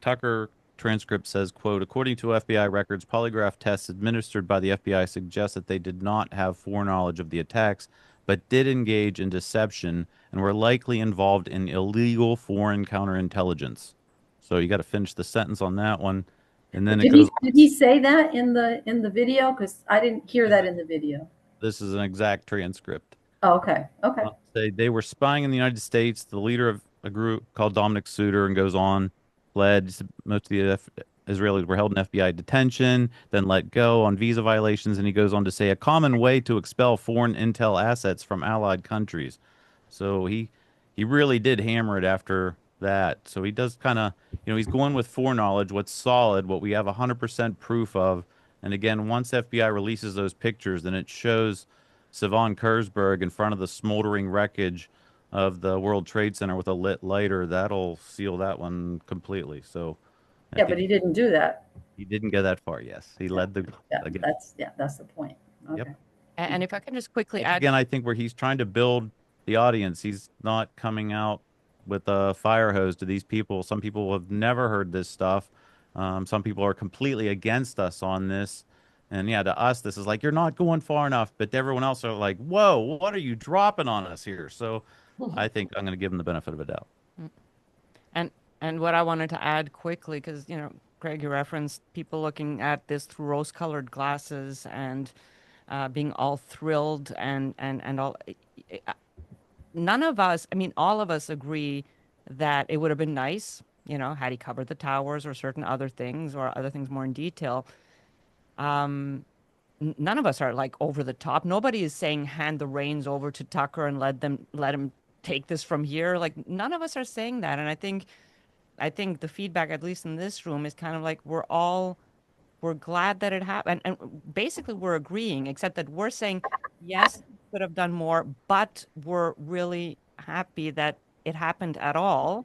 Tucker transcript says, quote, according to FBI records, polygraph tests administered by the FBI suggest that they did not have foreknowledge of the attacks, but did engage in deception and were likely involved in illegal foreign counterintelligence. So you got to finish the sentence on that one. And then it Did goes, he say that in the video? Because I didn't hear that in the video. this is an exact transcript. Oh, okay. Okay. They were spying in the United States. The leader of a group called Dominic Suter and goes on, fled. Most of the Israelis were held in FBI detention, then let go on visa violations. And he goes on to say a common way to expel foreign intel assets from allied countries. So he really did hammer it after that. So he does kind of, he's going with foreknowledge, what's solid, what we have 100% proof of. And again, once FBI releases those pictures, then it shows Savon Kersberg in front of the smoldering wreckage of the World Trade Center with a lit lighter. That'll seal that one completely. So I Yeah, think but he didn't do that. he didn't get that far. Yes, he led the Yeah, again. that's the point. Okay. Yep. And if I can just quickly Once add, again, I think where he's trying to build the audience, he's not coming out with a fire hose to these people. Some people have never heard this stuff. Some people are completely against us on this. And yeah, to us, this is like, you're not going far enough. But to everyone else are like, whoa, what are you dropping on us here? So I think I'm going to give him the benefit of a doubt. and what I wanted to add quickly, because Greg, you referenced people looking at this through rose-colored glasses and being all thrilled and all. None of us, I mean, all of us agree that it would have been nice, had he covered the towers or certain other things or other things more in detail. None of us are like over the top. Nobody is saying hand the reins over to Tucker and let him take this from here. Like none of us are saying that. And I think I think the feedback, at least in this room, is kind of like we're glad that it happened. And basically we're agreeing, except that we're saying, yes, could have done more, but we're really happy that it happened at all.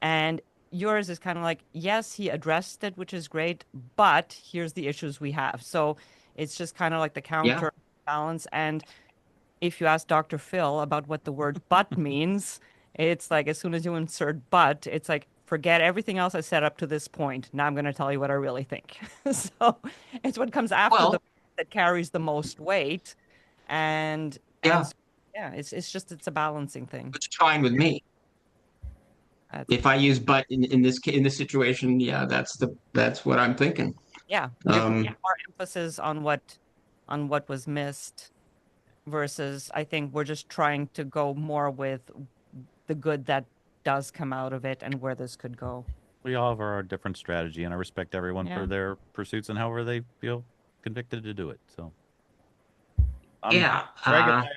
And yours is kind of like, yes, he addressed it, which is great, but here's the issues we have. So it's just kind of like the Yeah. counterbalance. And if you ask Dr. Phil about what the word but means, it's like as soon as you insert but, it's like forget everything else I said up to this point. Now I'm going to tell you what I really think. So it's what comes after the Well, that carries the most weight. And yeah, so, yeah, it's just it's a balancing thing. it's fine with me. That's If I use but in this situation, yeah, that's what I'm thinking. yeah, give Um, more emphasis on what was missed versus I think we're just trying to go more with the good that does come out of it and where this could go. We all have our different strategy, and I respect everyone Yeah. for their pursuits and however they feel convicted to do it. So, yeah. Greg and I,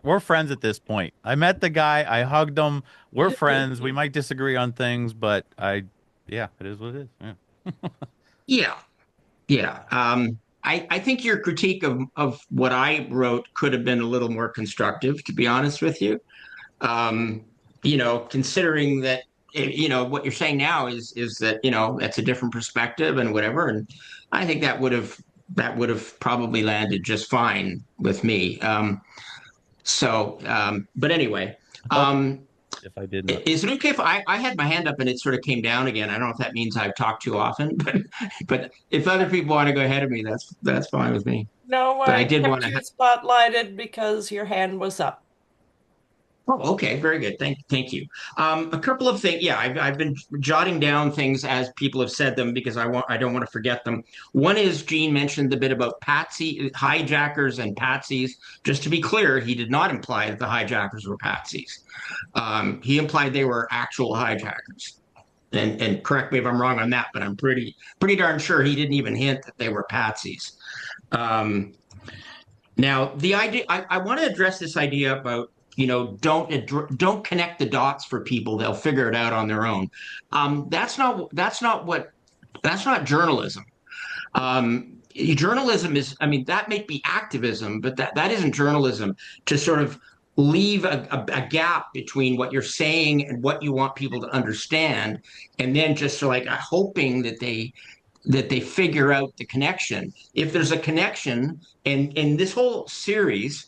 we're friends at this point. I met the guy, I hugged him. We're friends. We might disagree on things, but yeah, it is what it is. Yeah. Yeah. Yeah. I think your critique of what I wrote could have been a little more constructive, to be honest with you. Um, considering that, what you're saying now is that, that's a different perspective and whatever. And I think that would have probably landed just fine with me. But anyway, Oh, um, if I did not. is it okay if I had my hand up and it sort of came down again? I don't know if that means I've talked too often, but if other people want to go ahead of me, that's fine with me. No, But I I did want kept to. you spotlighted because your hand was up. Oh, okay, very good. Thank you. A couple of things. Yeah, I've been jotting down things as people have said them because I don't want to forget them. One is Gene mentioned the bit about patsy hijackers and patsies. Just to be clear, he did not imply that the hijackers were patsies. He implied they were actual hijackers. And correct me if I'm wrong on that, but I'm pretty darn sure he didn't even hint that they were patsies. Um, Now, the idea I want to address this idea about don't connect the dots for people; they'll figure it out on their own. That's not journalism. Journalism is, I mean, that may be activism, but that isn't journalism. To sort of leave a gap between what you're saying and what you want people to understand, and then just so like hoping that they figure out the connection. If there's a connection, and this whole series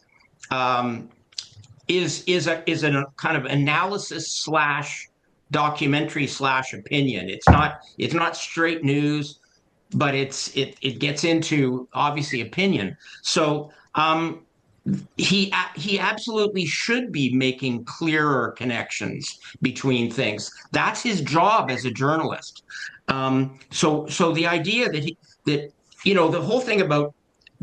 um, is a kind of analysis slash documentary slash opinion. It's not straight news, but it gets into obviously opinion. So he absolutely should be making clearer connections between things. That's his job as a journalist. So the idea that the whole thing about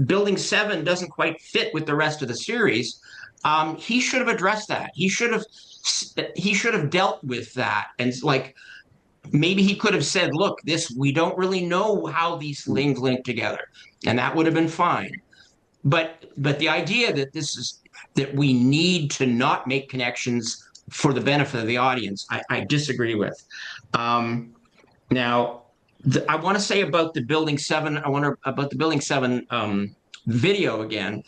Building 7 doesn't quite fit with the rest of the series. He should have addressed that. He should have dealt with that, and like maybe he could have said, "Look, this we don't really know how these things link together," and that would have been fine. But the idea that we need to not make connections for the benefit of the audience, I disagree with. Now, I want to say about the Building 7. I want to about the Building 7 video again.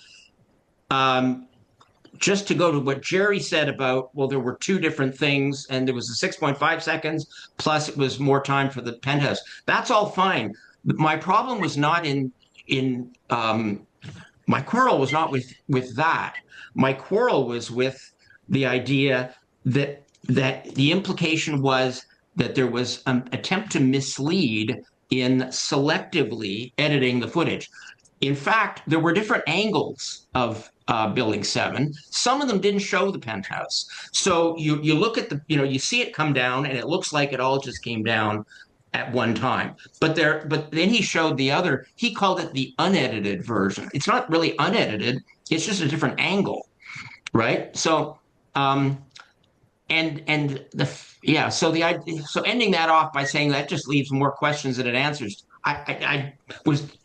Um, just to go to what Jerry said about, well, there were two different things, and there was the 6.5 seconds, plus it was more time for the penthouse. That's all fine. My problem was not in my quarrel was not with that. My quarrel was with the idea that the implication was that there was an attempt to mislead in selectively editing the footage. In fact, there were different angles of Building 7. Some of them didn't show the penthouse. So you look at you see it come down, and it looks like it all just came down at one time. But then he showed the other. He called it the unedited version. It's not really unedited. It's just a different angle, right? So um, and the yeah. So ending that off by saying that just leaves more questions than it answers. I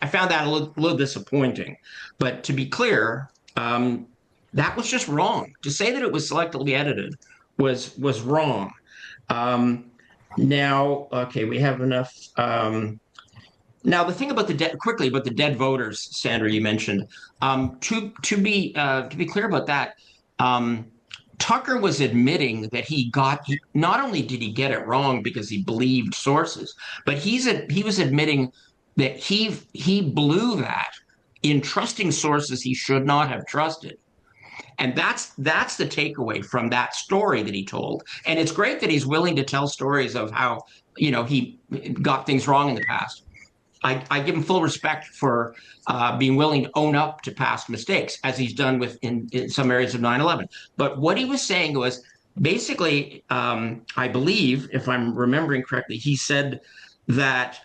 found that a little disappointing. But to be clear, that was just wrong. To say that it was selectively edited was wrong. Um, Now, okay, we have enough. Now, the thing about the dead, quickly about the dead voters, Sandra, you mentioned. To be clear about that, um, Tucker was admitting that not only did he get it wrong because he believed sources, but he was admitting that he blew that in trusting sources he should not have trusted. And that's the takeaway from that story that he told. And it's great that he's willing to tell stories of how, he got things wrong in the past. I give him full respect for being willing to own up to past mistakes, as he's done in some areas of 9/11. But what he was saying was basically, I believe, if I'm remembering correctly, he said that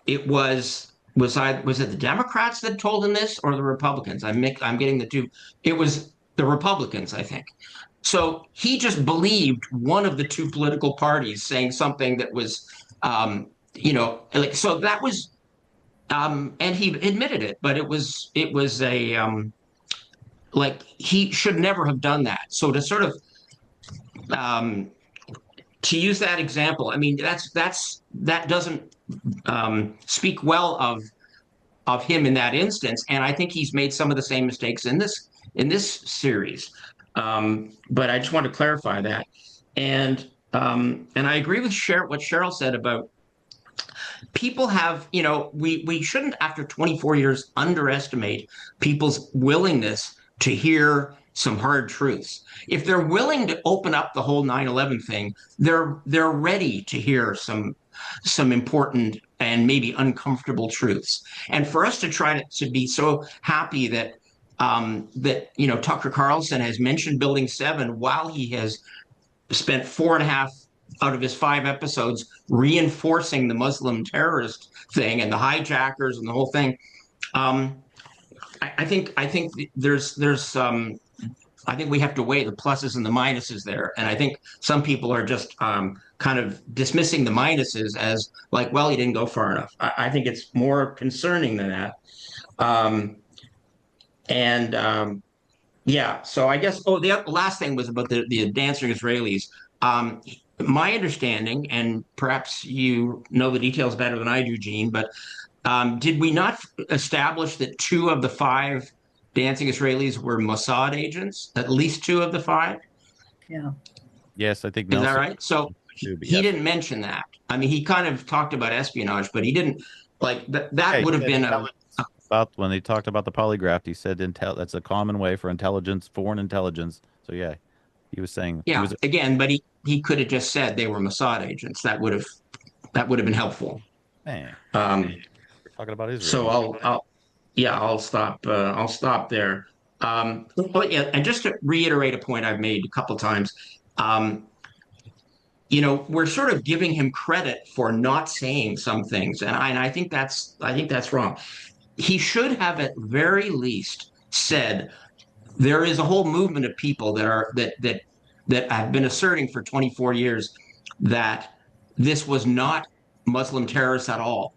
it was it the Democrats that told him this or the Republicans? I'm getting the two. It was the Republicans, I think. So he just believed one of the two political parties saying something that was, like so that was, and he admitted it, but it was a like he should never have done that. So to sort of um, to use that example, I mean that doesn't speak well of him in that instance, and I think he's made some of the same mistakes in this series. But I just want to clarify that, and I agree with what Cheryl said about people have, we shouldn't, after 24 years, underestimate people's willingness to hear some hard truths. If they're willing to open up the whole 9/11 thing, they're ready to hear some important and maybe uncomfortable truths. And for us to try to be so happy that Tucker Carlson has mentioned Building 7 while he has spent 4.5 out of his 5 episodes reinforcing the Muslim terrorist thing and the hijackers and the whole thing. I think I think we have to weigh the pluses and the minuses there, and I think some people are just kind of dismissing the minuses as like, well, he didn't go far enough. I think it's more concerning than that. Um, and Yeah, so I guess, oh, the last thing was about the dancing Israelis. Um, my understanding, and perhaps you know the details better than I do, Gene, but did we not establish that 2 of the 5 dancing Israelis were Mossad agents? At least 2 of the 5? Yeah. Yes, I think Is that Nelson right? So too, but he yes. didn't mention that. I mean, he kind of talked about espionage, but he didn't like that. Yeah, That he would have said been intelligence. About when they talked about the polygraph, he said that's a common way for intelligence, foreign intelligence. So yeah, he was saying he yeah, was again, but he could have just said they were Mossad agents. That would have been helpful. man, Um, talking about so Israel. I'll stop there. But yeah, and just to reiterate a point I've made a couple times, um, we're sort of giving him credit for not saying some things, and I think that's wrong. He should have at very least said there is a whole movement of people that have been asserting for 24 years that this was not Muslim terrorists at all,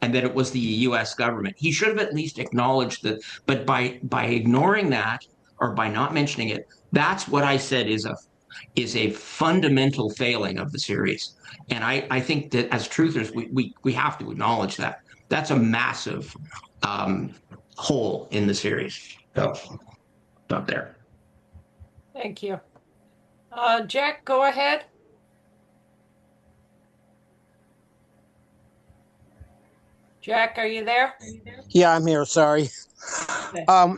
and that it was the U.S. government. He should have at least acknowledged that. But by ignoring that or by not mentioning it, that's what I said is a fundamental failing of the series. And I think that as truthers, we have to acknowledge that. That's a massive um, hole in the series. So, stop there. Thank you. Jack, go ahead. Jack, are you there? Yeah, I'm here. Sorry. Okay.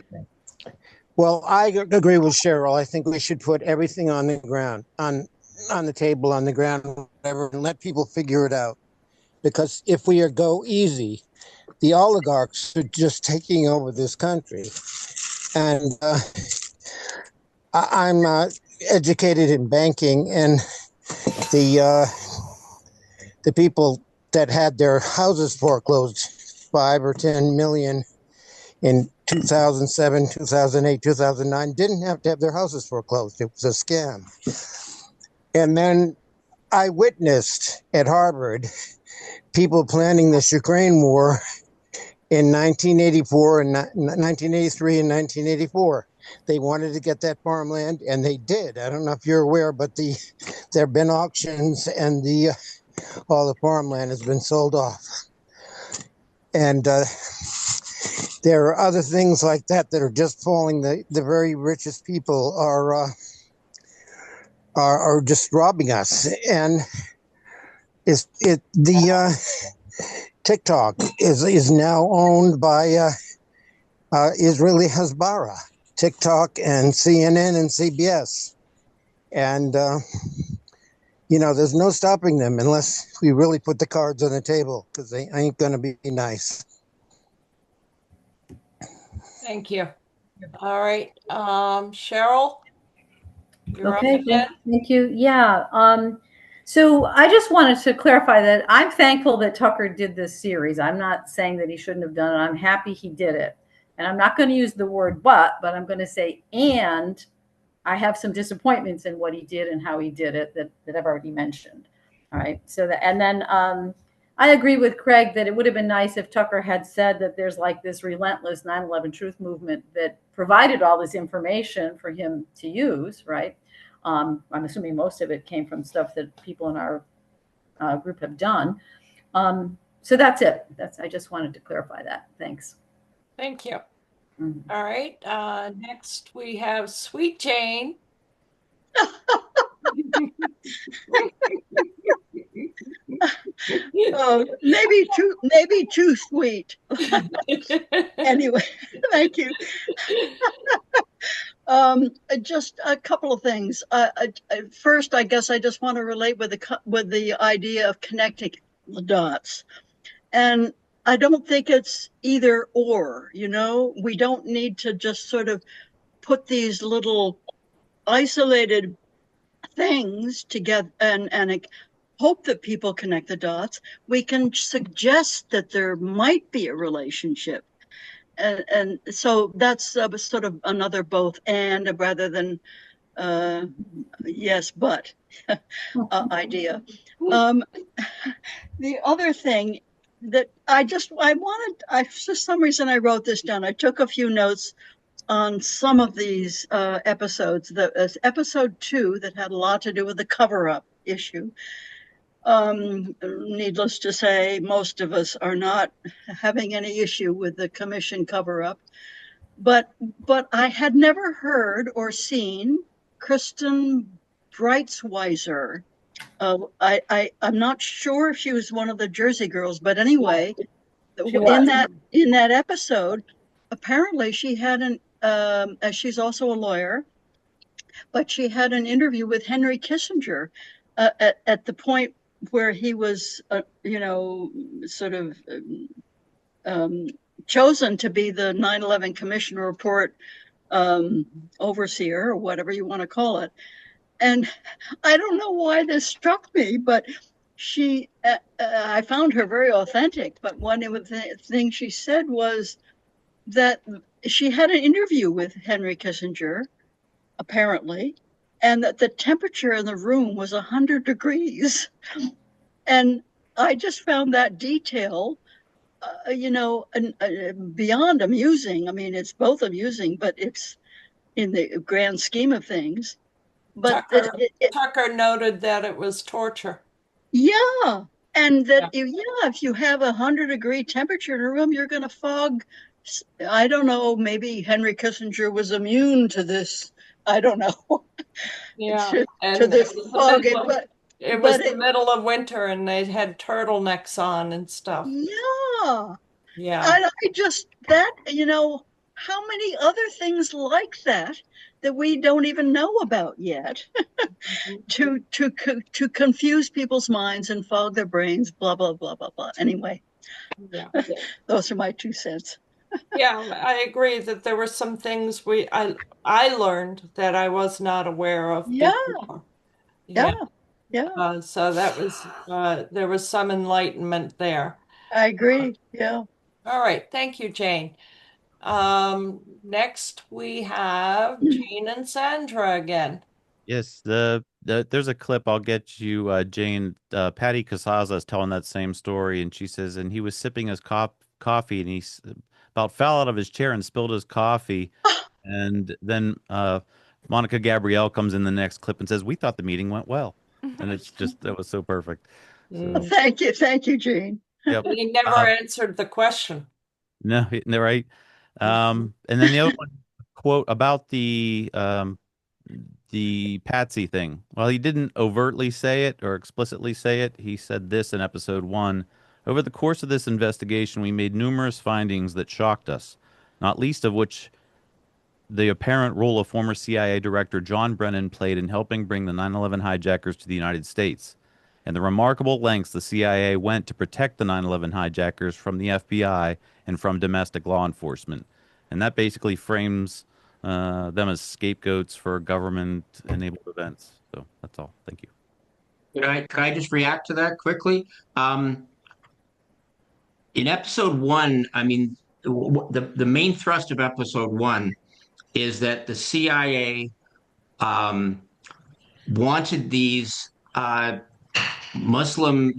Well, I agree with Cheryl. I think we should put everything on the ground, on the table, on the ground, whatever, and let people figure it out. Because if we go easy, the oligarchs are just taking over this country. And I'm educated in banking, and the people that had their houses foreclosed 5 or 10 million in 2007, 2008, 2009 didn't have to have their houses foreclosed. It was a scam. And then I witnessed at Harvard people planning this Ukraine war in 1984 and 1983 and 1984. They wanted to get that farmland, and they did. I don't know if you're aware, but there have been auctions, and all the farmland has been sold off. And there are other things like that that are just falling. The very richest people are just robbing us. And TikTok is now owned by Israeli Hasbara, TikTok and CNN and CBS. And, there's no stopping them unless we really put the cards on the table, because they ain't going to be nice. Thank you. All right. Cheryl, you're up Okay, again. thank you. Yeah. So I just wanted to clarify that I'm thankful that Tucker did this series. I'm not saying that he shouldn't have done it. I'm happy he did it. And I'm not going to use the word but I'm going to say, and I have some disappointments in what he did and how he did it that I've already mentioned. All right. So that, and then I agree with Craig that it would have been nice if Tucker had said that there's like this relentless 9/11 truth movement that provided all this information for him to use, right? I'm assuming most of it came from stuff that people in our group have done. So that's it. I just wanted to clarify that. Thanks. Thank you. All right. Next we have Sweet Jane. Oh, maybe too sweet. Anyway, thank you. Just a couple of things. First, I guess I just want to relate with the idea of connecting the dots, and I don't think it's either or. We don't need to just sort of put these little isolated things together and hope that people connect the dots. We can suggest that there might be a relationship. And so that's sort of another both and rather than yes, but idea. The other thing that for some reason I wrote this down. I took a few notes on some of these episodes. Episode 2 that had a lot to do with the cover-up issue. Needless to say, most of us are not having any issue with the commission cover-up, but I had never heard or seen Kristen Brightsweiser. I'm not sure if she was one of the Jersey Girls, but anyway, in that episode, apparently she had she's also a lawyer, but she had an interview with Henry Kissinger at the point where he was, sort of chosen to be the 9/11 Commission report overseer, or whatever you want to call it. And I don't know why this struck me, but I found her very authentic. But one of the things she said was that she had an interview with Henry Kissinger, apparently, and that the temperature in the room was 100 degrees. And I just found that detail, beyond amusing. I mean, it's both amusing, but it's in the grand scheme of things. But Tucker noted that it was torture. Yeah. And that, if you have 100-degree temperature in a room, you're going to fog. I don't know, maybe Henry Kissinger was immune to this. I don't know. Yeah. to this fog. It was the middle of winter and they had turtlenecks on and stuff. Yeah. Yeah. I just, how many other things like that we don't even know about yet to confuse people's minds and fog their brains, blah, blah, blah, blah, blah. Anyway, those are my 2 cents. Yeah, I agree that there were some things I learned that I was not aware of before. Yeah. So that was there was some enlightenment there. I agree. Yeah. All right, thank you, Jane. Next we have Jane and Sandra again. Yes, there's a clip I'll get you, Jane. Patty Casaza is telling that same story, and she says, and he was sipping his coffee, and he about fell out of his chair and spilled his coffee. And then Monica Gabrielle comes in the next clip and says, "We thought the meeting went well," and it's just that was so perfect. So, Thank you, Jane. yep. He never answered the question. No, right. And then the other one quote about the Patsy thing. Well, he didn't overtly say it or explicitly say it. He said this in episode 1. Over the course of this investigation, we made numerous findings that shocked us, not least of which the apparent role of former CIA Director John Brennan played in helping bring the 9/11 hijackers to the United States, and the remarkable lengths the CIA went to protect the 9/11 hijackers from the FBI and from domestic law enforcement. And that basically frames them as scapegoats for government-enabled events. So that's all. Thank you. Could I just react to that quickly? In episode 1, I mean, the main thrust of episode 1 is that the CIA wanted these Muslim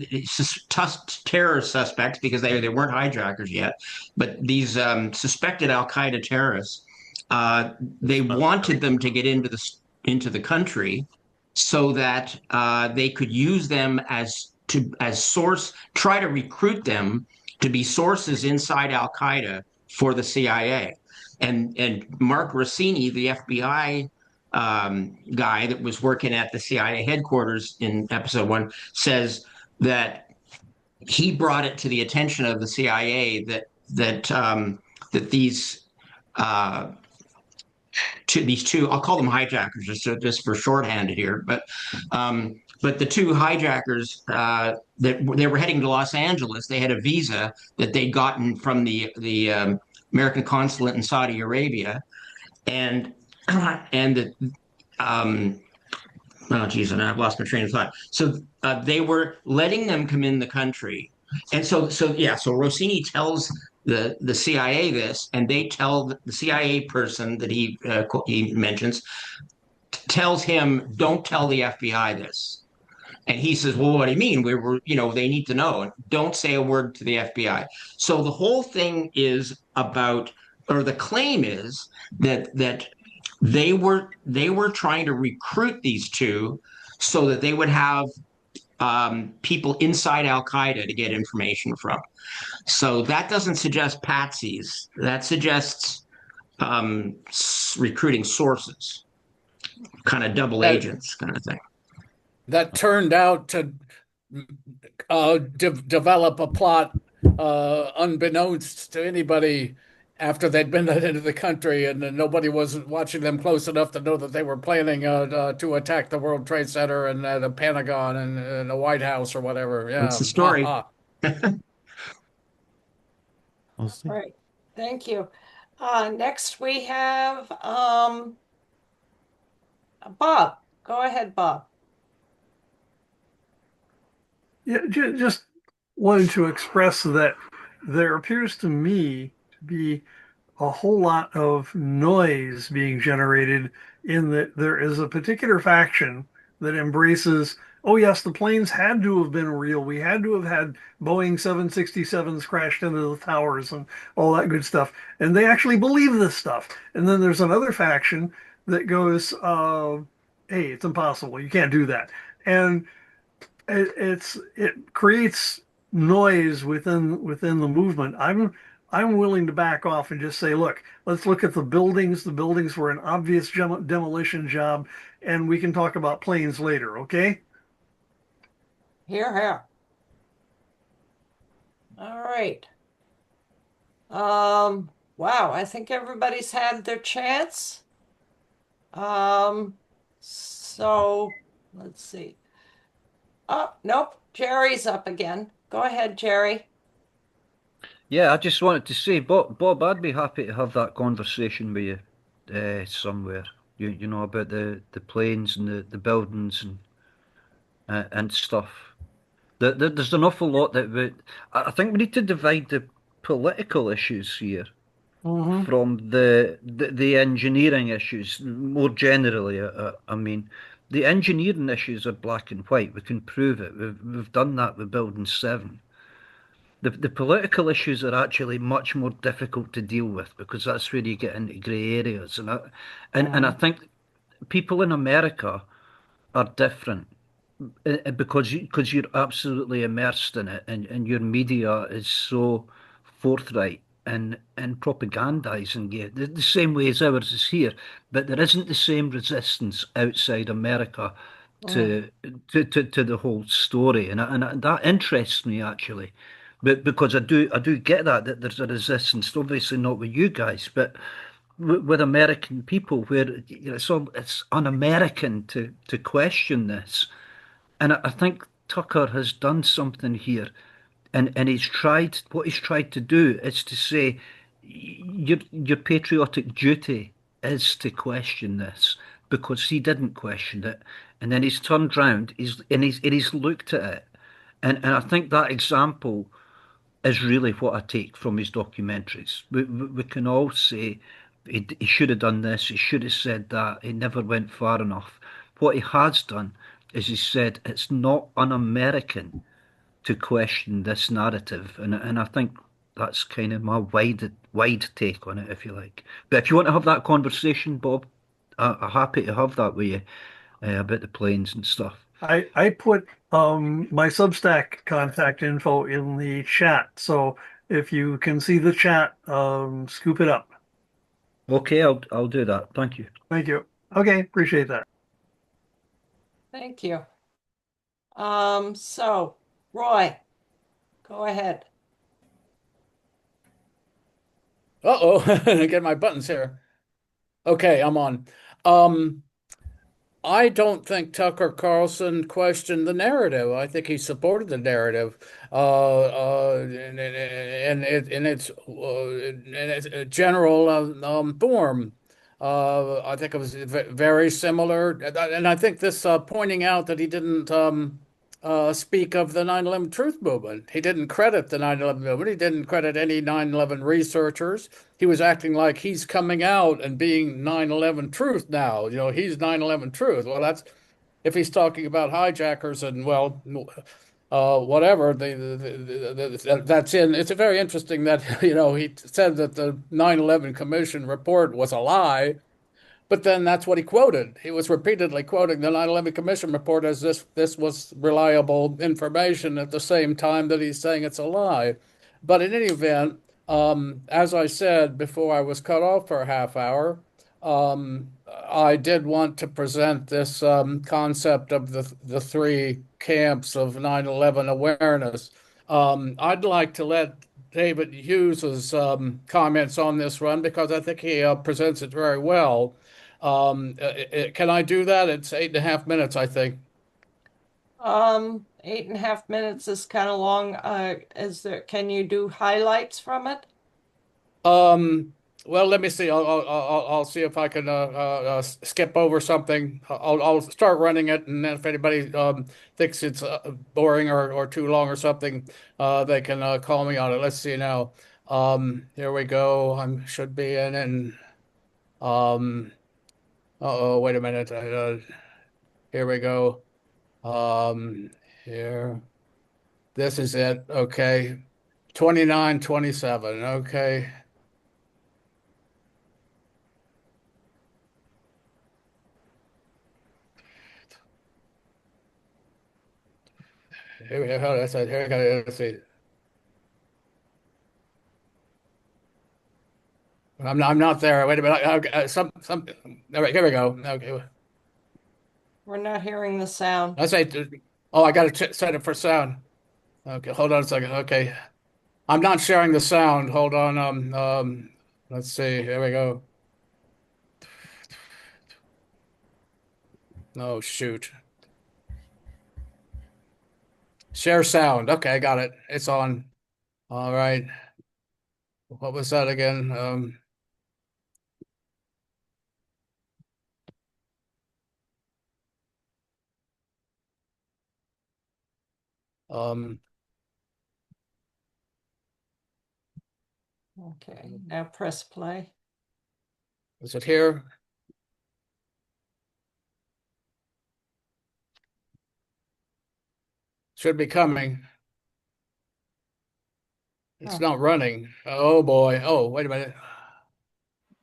terror suspects, because they weren't hijackers yet, but these suspected Al Qaeda terrorists. They wanted them to get into the country so that they could use them as source, try to recruit them to be sources inside Al Qaeda for the CIA. And Mark Rossini, the FBI guy that was working at the CIA headquarters in episode 1, says that he brought it to the attention of the CIA that these two, I'll call them hijackers just for shorthand here, but the two hijackers that they were heading to Los Angeles, they had a visa that they'd gotten from the American consulate in Saudi Arabia, and the oh geez, and I've lost my train of thought. So they were letting them come in the country, and so Rossini tells the CIA this, and they tell the CIA person that he mentions, tells him, "Don't tell the FBI this." And he says, "Well, what do you mean? We were, they need to know. Don't say a word to the FBI." So the whole thing is about, or the claim is that they were trying to recruit these two so that they would have people inside Al Qaeda to get information from. So that doesn't suggest patsies. That suggests recruiting sources, kind of double agents, kind of thing. That turned out to develop a plot unbeknownst to anybody after they'd been into the country, and nobody was watching them close enough to know that they were planning to attack the World Trade Center and the Pentagon and the White House or whatever. Yeah, that's the story. We'll see. All right. Thank you. Next we have Bob. Go ahead, Bob. Yeah, just wanted to express that there appears to me to be a whole lot of noise being generated in that there is a particular faction that embraces, oh yes, the planes had to have been real. We had to have had Boeing 767s crashed into the towers and all that good stuff. And they actually believe this stuff. And then there's another faction that goes, hey, it's impossible. You can't do that. And it creates noise within the movement. I'm willing to back off and just say, look, let's look at the buildings. The buildings were an obvious demolition job, and we can talk about planes later, okay? Here, here. All right. Wow, I think everybody's had their chance. So let's see. Oh, nope, Jerry's up again. Go ahead, Jerry. Yeah, I just wanted to say, Bob, I'd be happy to have that conversation with you somewhere. You know about the planes and the buildings and stuff. There's an awful lot I think we need to divide the political issues here from the engineering issues more generally. I mean, the engineering issues are black and white. We can prove it. We've done that with Building 7. The political issues are actually much more difficult to deal with because that's where you get into grey areas, and I think people in America are different because you're absolutely immersed in it, and your media is so forthright and propagandizing you the same way as ours is here, but there isn't the same resistance outside America Mm. to to the whole story, and that interests me actually, but because I do get that there's a resistance, obviously not with you guys, but with American people, where it's un-American to question this, and I think Tucker has done something here, and he's tried to do is to say your patriotic duty is to question this because he didn't question it, and then he's turned round, he's looked at it, and I think that example is really what I take from his documentaries. We can all say he should have done this, he should have said that, he never went far enough. What he has done is he said it's not un-American to question this narrative, and I think that's kind of my wide take on it, if you like. But if you want to have that conversation, Bob, I'm happy to have that with you about the planes and stuff. I put my Substack contact info in the chat, so if you can see the chat, scoop it up. Okay, I'll do that. Thank you. Thank you. Okay, appreciate that. Thank you. So Roy, go ahead. Uh-oh, get my buttons here. Okay, I'm on. Um, I don't think Tucker Carlson questioned the narrative. I think he supported the narrative, in its general form. I think it was very similar, and I think this pointing out that he didn't speak of the 9/11 Truth Movement. He didn't credit the 9/11 movement. He didn't credit any 9/11 researchers. He was acting like he's coming out and being 9/11 Truth now. You know, he's 9/11 Truth. Well, that's if he's talking about hijackers and well, whatever. That's in. It's very interesting that he said that the 9/11 Commission report was a lie. But then that's what he quoted. He was repeatedly quoting the 9/11 Commission report as this was reliable information at the same time that he's saying it's a lie. But in any event, as I said before I was cut off for a half hour, I did want to present this concept of the three camps of 9/11 awareness. I'd like to let David Hughes's comments on this run because I think he presents it very well. Can I do that? It's 8.5 minutes, I think. 8.5 minutes is kind of long. Can you do highlights from it? Um, well, let me see. I'll see if I can skip over something. I'll start running it, and then if anybody thinks it's boring or too long or something, they can call me on it. Let's see now. Here we go. I should be in, and uh-oh, wait a minute. Here we go. Um, here. This is it. Okay. 2927. Okay. Here we go. Let's see. I'm not there. Wait a minute. Okay, all right, here we go. Okay. We're not hearing the sound. Let's say, oh, I got to set it for sound. Okay, hold on a second. Okay. I'm not sharing the sound. Hold on. Let's see. Here we go. Oh, shoot. Share sound. Okay, I got it. It's on. All right. What was that again? Um, Okay, now press play. is it here? Should be coming. It's not running. Oh boy. Oh, wait a minute.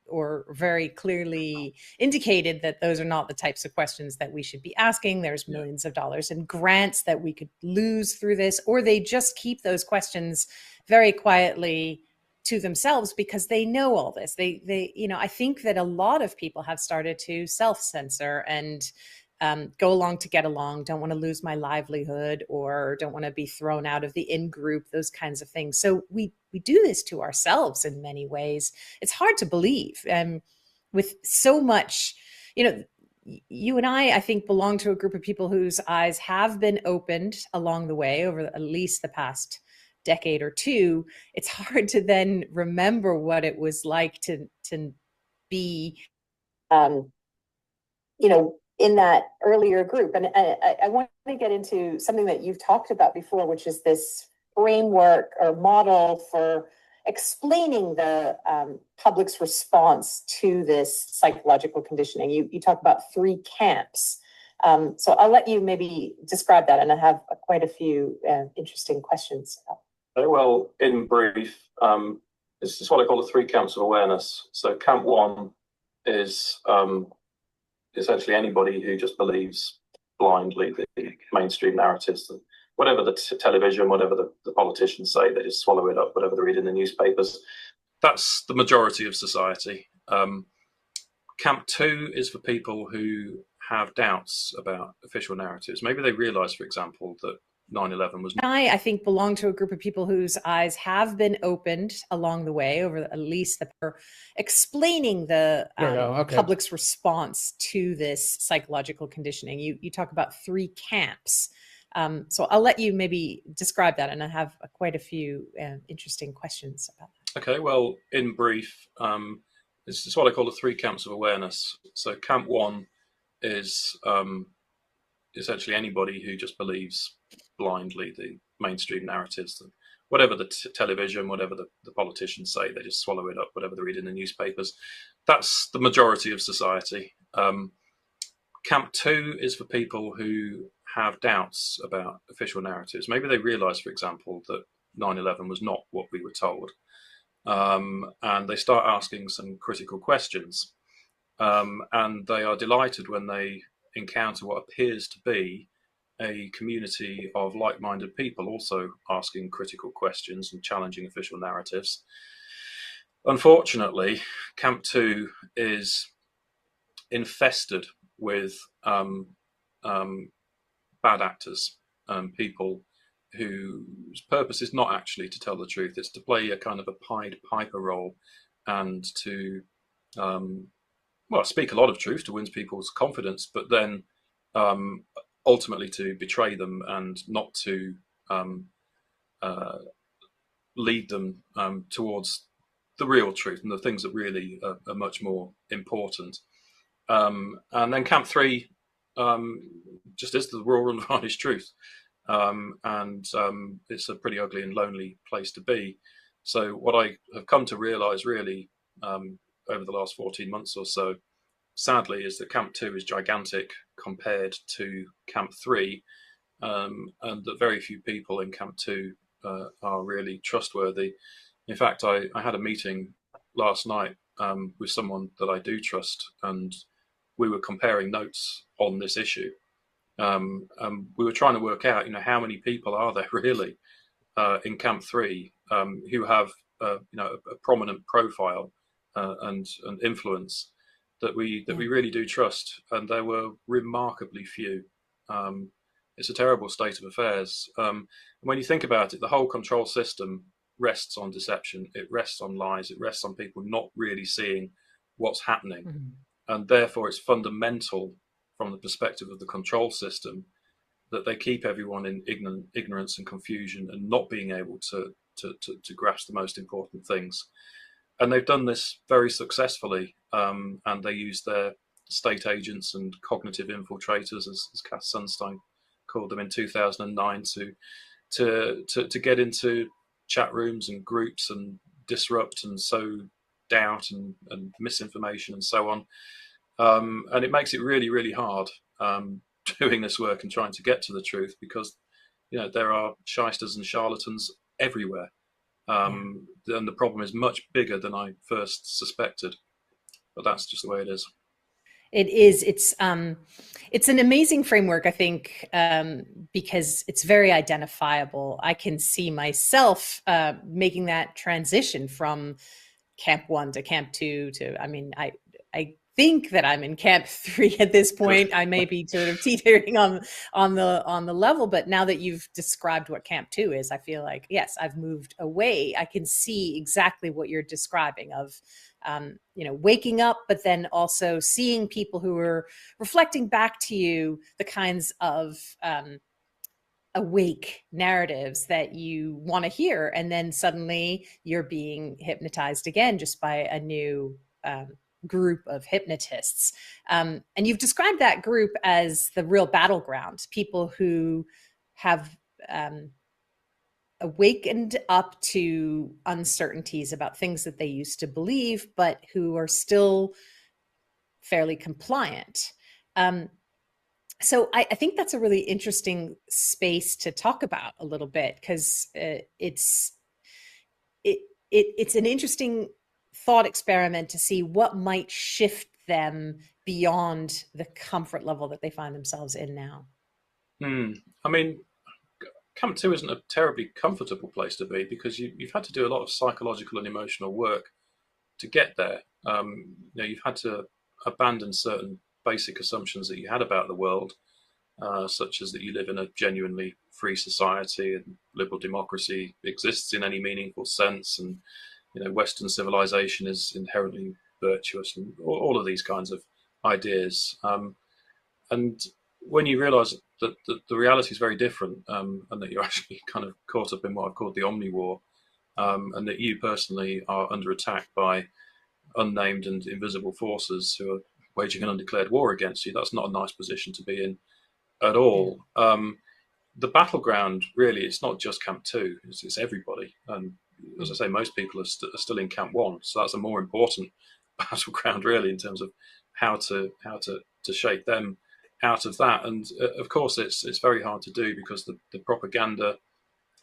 Or very clearly indicated that those are not the types of questions that we should be asking. There's millions of dollars in grants that we could lose through this, or they just keep those questions very quietly to themselves because they know all this. I think that a lot of people have started to self-censor and go along to get along, don't want to lose my livelihood, or don't want to be thrown out of the in-group, those kinds of things. So we do this to ourselves in many ways. It's hard to believe. With so much, you and I think, belong to a group of people whose eyes have been opened along the way over at least the past decade or two. It's hard to then remember what it was like to be in that earlier group. And I want to get into something that you've talked about before, which is this framework or model for explaining the public's response to this psychological conditioning. You talk about 3 camps. So I'll let you maybe describe that, and I have quite a few interesting questions. Well, in brief, this is what I call the 3 camps of awareness. So camp 1 is essentially anybody who just believes blindly the mainstream narratives, whatever the television, whatever the politicians say, they just swallow it up, whatever they read in the newspapers. That's the majority of society. Camp 2 is for people who have doubts about official narratives. Maybe they realize, for example, that 9/11 was. I think, belong to a group of people whose eyes have been opened along the way over at least explaining the public's response to this psychological conditioning. You talk about 3 camps. So I'll let you maybe describe that, and I have quite a few interesting questions about that. Okay, well, in brief, this is what I call the 3 camps of awareness. So camp 1 is essentially anybody who just believes blindly the mainstream narratives, whatever the television, whatever the politicians say, they just swallow it up, whatever they read in the newspapers. That's the majority of society. Camp 2 is for people who have doubts about official narratives. Maybe they realize, for example, that 9/11 was not what we were told. And they start asking some critical questions. And they are delighted when they encounter what appears to be a community of like-minded people also asking critical questions and challenging official narratives. Unfortunately, Camp 2 is infested with bad actors, people whose purpose is not actually to tell the truth. It's to play a kind of a Pied Piper role and to speak a lot of truth to win people's confidence, but then ultimately to betray them and not to lead them towards the real truth and the things that really are much more important. And then Camp 3 just is the raw and honest truth. And it's a pretty ugly and lonely place to be. So what I have come to realize really over the last 14 months or so, sadly, is that Camp 2 is gigantic compared to Camp 3, and that very few people in Camp 2 are really trustworthy. In fact, I had a meeting last night with someone that I do trust, and we were comparing notes on this issue. We were trying to work out, how many people are there really in Camp 3 who have, a prominent profile and influence that we really do trust, and there were remarkably few. It's a terrible state of affairs. When you think about it, the whole control system rests on deception. It rests on lies. It rests on people not really seeing what's happening, and therefore it's fundamental from the perspective of the control system that they keep everyone in ignorance and confusion and not being able to grasp the most important things. And they've done this very successfully, and they use their state agents and cognitive infiltrators, as Cass Sunstein called them in 2009, to get into chat rooms and groups and disrupt and sow doubt and misinformation and so on. And it makes it really, really hard doing this work and trying to get to the truth, because there are shysters and charlatans everywhere. then the problem is much bigger than I first suspected. But that's just the way it is. It is. It's an amazing framework, I think, because it's very identifiable. I can see myself making that transition from Camp 1 to Camp 2 to, I mean, I think that I'm in Camp 3 at this point. I may be sort of teetering on the level, but now that you've described what Camp 2 is, I feel like, yes, I've moved away. I can see exactly what you're describing of, waking up, but then also seeing people who are reflecting back to you the kinds of awake narratives that you want to hear, and then suddenly you're being hypnotized again just by a new group of hypnotists. And you've described that group as the real battleground, people who have awakened up to uncertainties about things that they used to believe, but who are still fairly compliant. So I think that's a really interesting space to talk about a little bit, because it's an interesting thought experiment to see what might shift them beyond the comfort level that they find themselves in now. I mean, Camp 2 isn't a terribly comfortable place to be, because you've had to do a lot of psychological and emotional work to get there. You've had to abandon certain basic assumptions that you had about the world, such as that you live in a genuinely free society and liberal democracy exists in any meaningful sense, and Western civilization is inherently virtuous, and all of these kinds of ideas. And when you realise that the reality is very different, and that you're actually kind of caught up in what I've called the Omni War, and that you personally are under attack by unnamed and invisible forces who are waging an undeclared war against you, that's not a nice position to be in at all. The battleground, really, it's not just Camp 2, it's everybody. And as I say, most people are still in Camp 1, so that's a more important battleground, really, in terms of how to shake them out of that. And of course, it's very hard to do, because the propaganda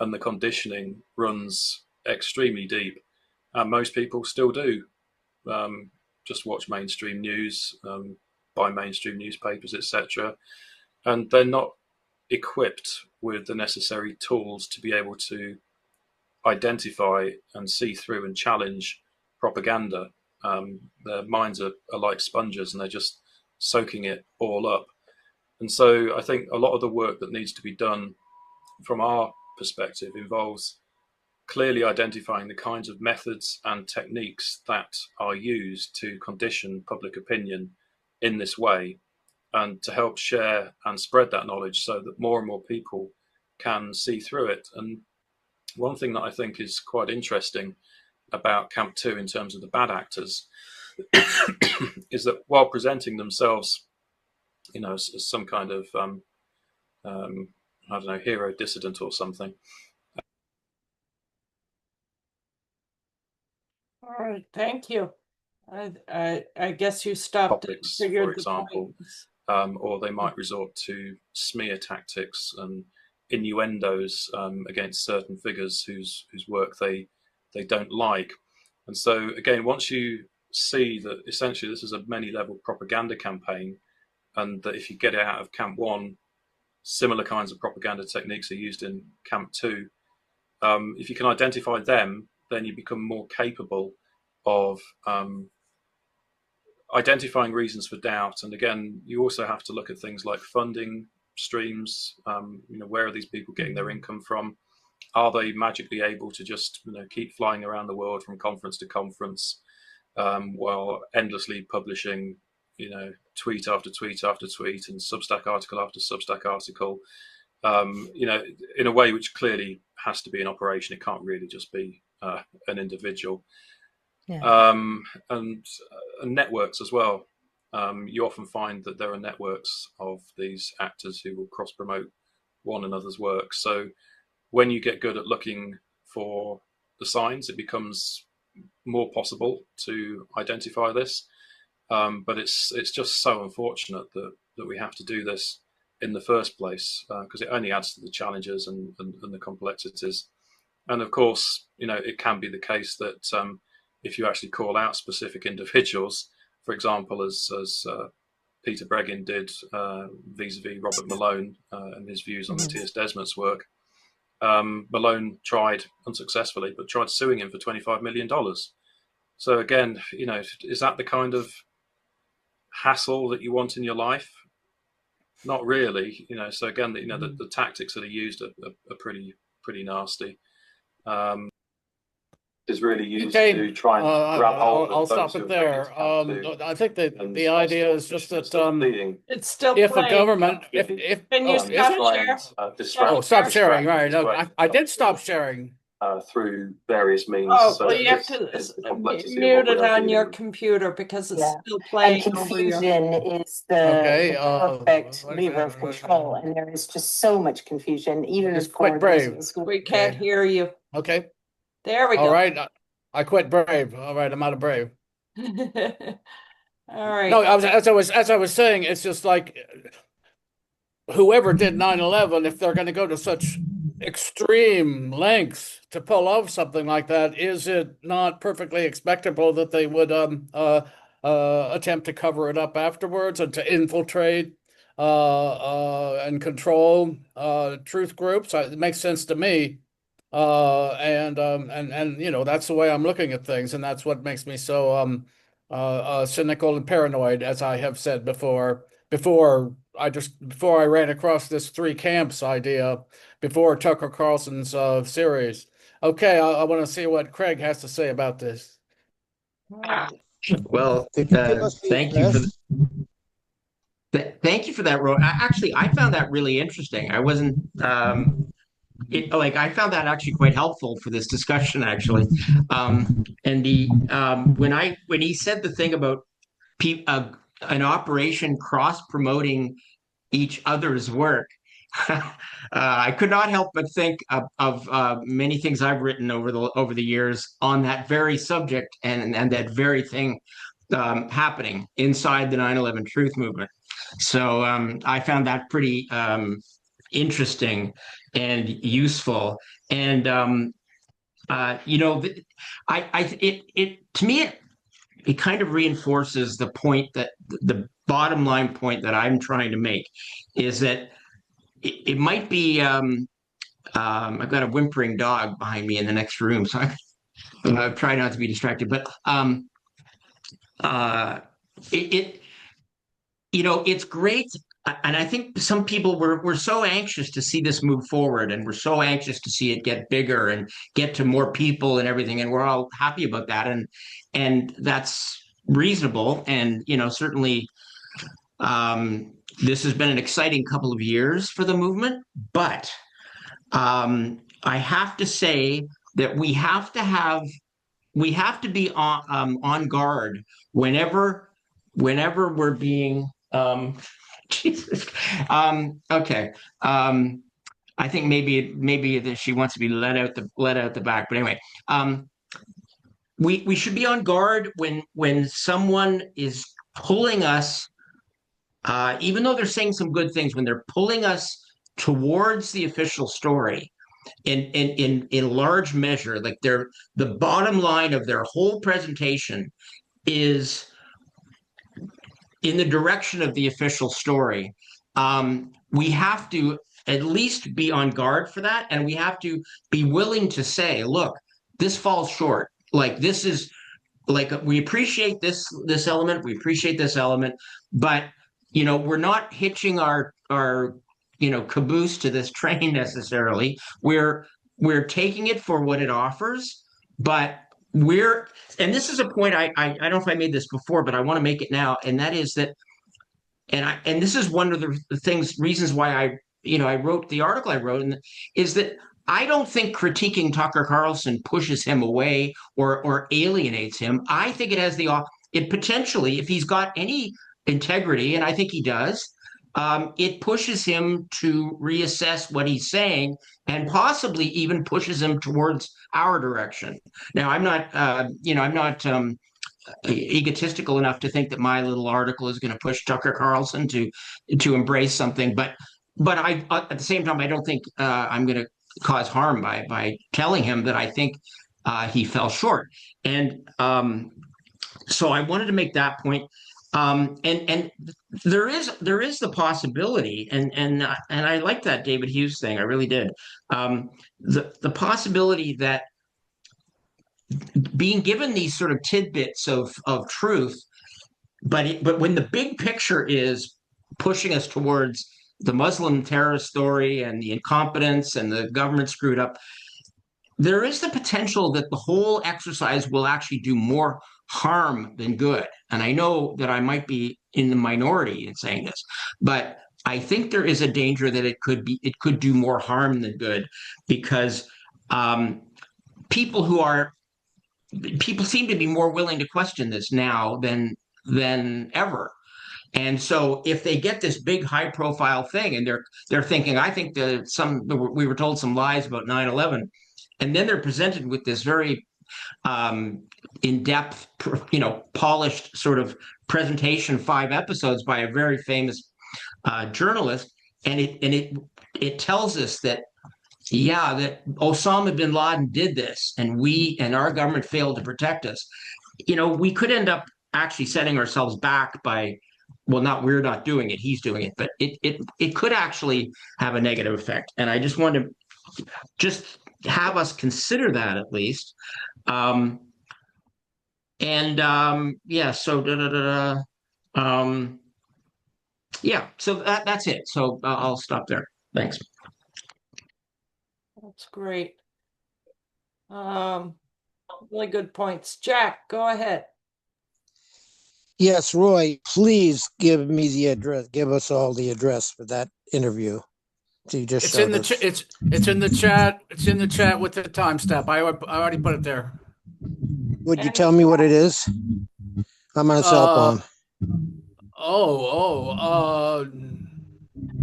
and the conditioning runs extremely deep, and most people still do just watch mainstream news, buy mainstream newspapers, etc., and they're not equipped with the necessary tools to be able to identify and see through and challenge propaganda. Their minds are like sponges, and they're just soaking it all up. And so I think a lot of the work that needs to be done from our perspective involves clearly identifying the kinds of methods and techniques that are used to condition public opinion in this way, and to help share and spread that knowledge so that more and more people can see through it. And one thing that I think is quite interesting about Camp 2 in terms of the bad actors is that while presenting themselves, as some kind of, hero dissident or something. All right, thank you. I guess you stopped and Topics, figured for example, or they might resort to smear tactics and innuendos against certain figures whose work they don't like. And so again, once you see that essentially this is a many-level propaganda campaign, and that if you get it out of Camp 1, similar kinds of propaganda techniques are used in Camp 2. If you can identify them, then you become more capable of identifying reasons for doubt. And again, you also have to look at things like funding streams. Where are these people getting their income from? Are they magically able to just keep flying around the world from conference to conference, while endlessly publishing tweet after tweet after tweet and Substack article after Substack article, in a way which clearly has to be an operation. It can't really just be an individual. Yeah. And networks as well. You often find that there are networks of these actors who will cross-promote one another's work. So when you get good at looking for the signs, it becomes more possible to identify this. But it's just so unfortunate that we have to do this in the first place, because it only adds to the challenges and the complexities And of course, it can be the case that if you actually call out specific individuals, for example, as Peter Breggin did vis-a-vis Robert Malone and his views on Matthias Desmet's work, Malone tried unsuccessfully, but tried suing him for $25 million. So again, is that the kind of hassle that you want in your life? Not really, So again, the tactics that are used are pretty nasty. Is really used to try and grab hold. I'll stop it there. I think that the idea is just that It's still if a playing. government, Can you stop sharing, right? No, I did stop sharing. Through various means. Oh, so well, you have to mute it on your computer because it's still playing over your. Confusion is the perfect lever of control, and there is just so much confusion, even Just for quit Brave. those who- We can't hear you. Okay. There we go. All right. I quit Brave. All right, I'm out of Brave. All right. No, as I was saying, it's just like whoever did 9/11, if they're going to go to such extreme lengths to pull off something like that, is it not perfectly expectable that they would attempt to cover it up afterwards and to infiltrate and control truth groups? It makes sense to me. And that's the way I'm looking at things, and that's what makes me so cynical and paranoid, as I have said before. Before I ran across this three camps idea, before Tucker Carlson's series. Okay, I want to see what Craig has to say about this. Well, thank you for that, Ro. Actually, I found that really interesting. I wasn't I found that actually quite helpful for this discussion, actually. When he said the thing about an operation cross promoting each other's work, I could not help but think of many things I've written over the years on that very subject and that very thing happening inside the 9/11 Truth Movement. So I found that pretty interesting and useful. And to me it kind of reinforces the point that the bottom line point that I'm trying to make is that it might be I've got a whimpering dog behind me in the next room, so I'm trying not to be distracted. But it's great, and I think some people were so anxious to see this move forward, and we're so anxious to see it get bigger and get to more people and everything, and we're all happy about that, and that's reasonable, and certainly. This has been an exciting couple of years for the movement, but I have to say that we have to be on guard whenever we're being Jesus. Okay. I think maybe that she wants to be let out the back, but anyway, we should be on guard when someone is pulling us. Even though they're saying some good things, when they're pulling us towards the official story in large measure, like the bottom line of their whole presentation is in the direction of the official story, we have to at least be on guard for that, and we have to be willing to say, look, this falls short. Like this is like we appreciate this element, we appreciate this element, but we're not hitching our caboose to this train necessarily. We're taking it for what it offers, but and this is a point I don't know if I made this before, but I want to make it now, and that is that, and this is one of the reasons why I wrote the article I wrote, and is that I don't think critiquing Tucker Carlson pushes him away or alienates him. I think it potentially, if he's got any integrity, and I think he does, it pushes him to reassess what he's saying and possibly even pushes him towards our direction. Now, I'm not egotistical enough to think that my little article is going to push Tucker Carlson to embrace something, but I at the same time I don't think I'm going to cause harm by telling him that I think he fell short. And so I wanted to make that point. And there is the possibility, and I like that David Hughes thing. I really did. The possibility that being given these sort of tidbits of truth, but when the big picture is pushing us towards the Muslim terrorist story and the incompetence and the government screwed up, there is the potential that the whole exercise will actually do more harm than good. And I know that I might be in the minority in saying this, but I think there is a danger that it could do more harm than good, because um, people who are people seem to be more willing to question this now than ever. And so if they get this big high profile thing and they're thinking, I think that we were told some lies about 9/11, and then they're presented with this very in-depth, polished sort of presentation, 5 episodes by a very famous journalist, and it tells us that, yeah, that Osama bin Laden did this, and we and our government failed to protect us. We could end up actually setting ourselves back by, well, not we're not doing it, he's doing it, but it could actually have a negative effect. And I just want to just have us consider that at least. Um, and yeah, so yeah, so that's it. So I'll stop there. Thanks. That's great. Really good points. Jack, go ahead. Yes, Roy, please give me the address. Give us all the address for that interview. So you just It's in showed the us. it's in the chat. It's in the chat with the timestamp. I already put it there. Would you tell me what it is? I'm on a cell phone.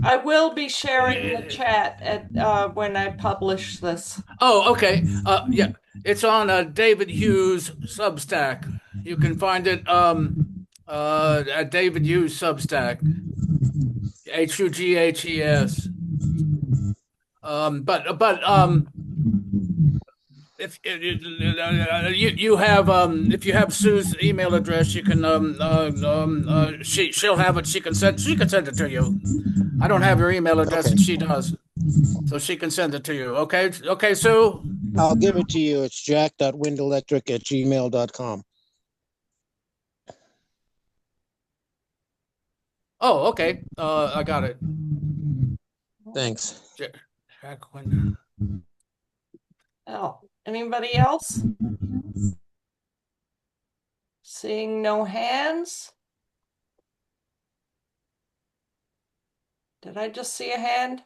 I will be sharing the chat at when I publish this. Oh, okay. Yeah, it's on David Hughes Substack. You can find it at David Hughes Substack. Hughes. But if you have if you have Sue's email address, you can she'll have it. She can send it to you. I don't have your email address, and she does, so she can send it to you. Okay, Sue. I'll give it to you. It's jack.windelectric@gmail.com. Oh, okay. I got it. Thanks. Jack Winder. Oh, anybody else? Seeing no hands? Did I just see a hand?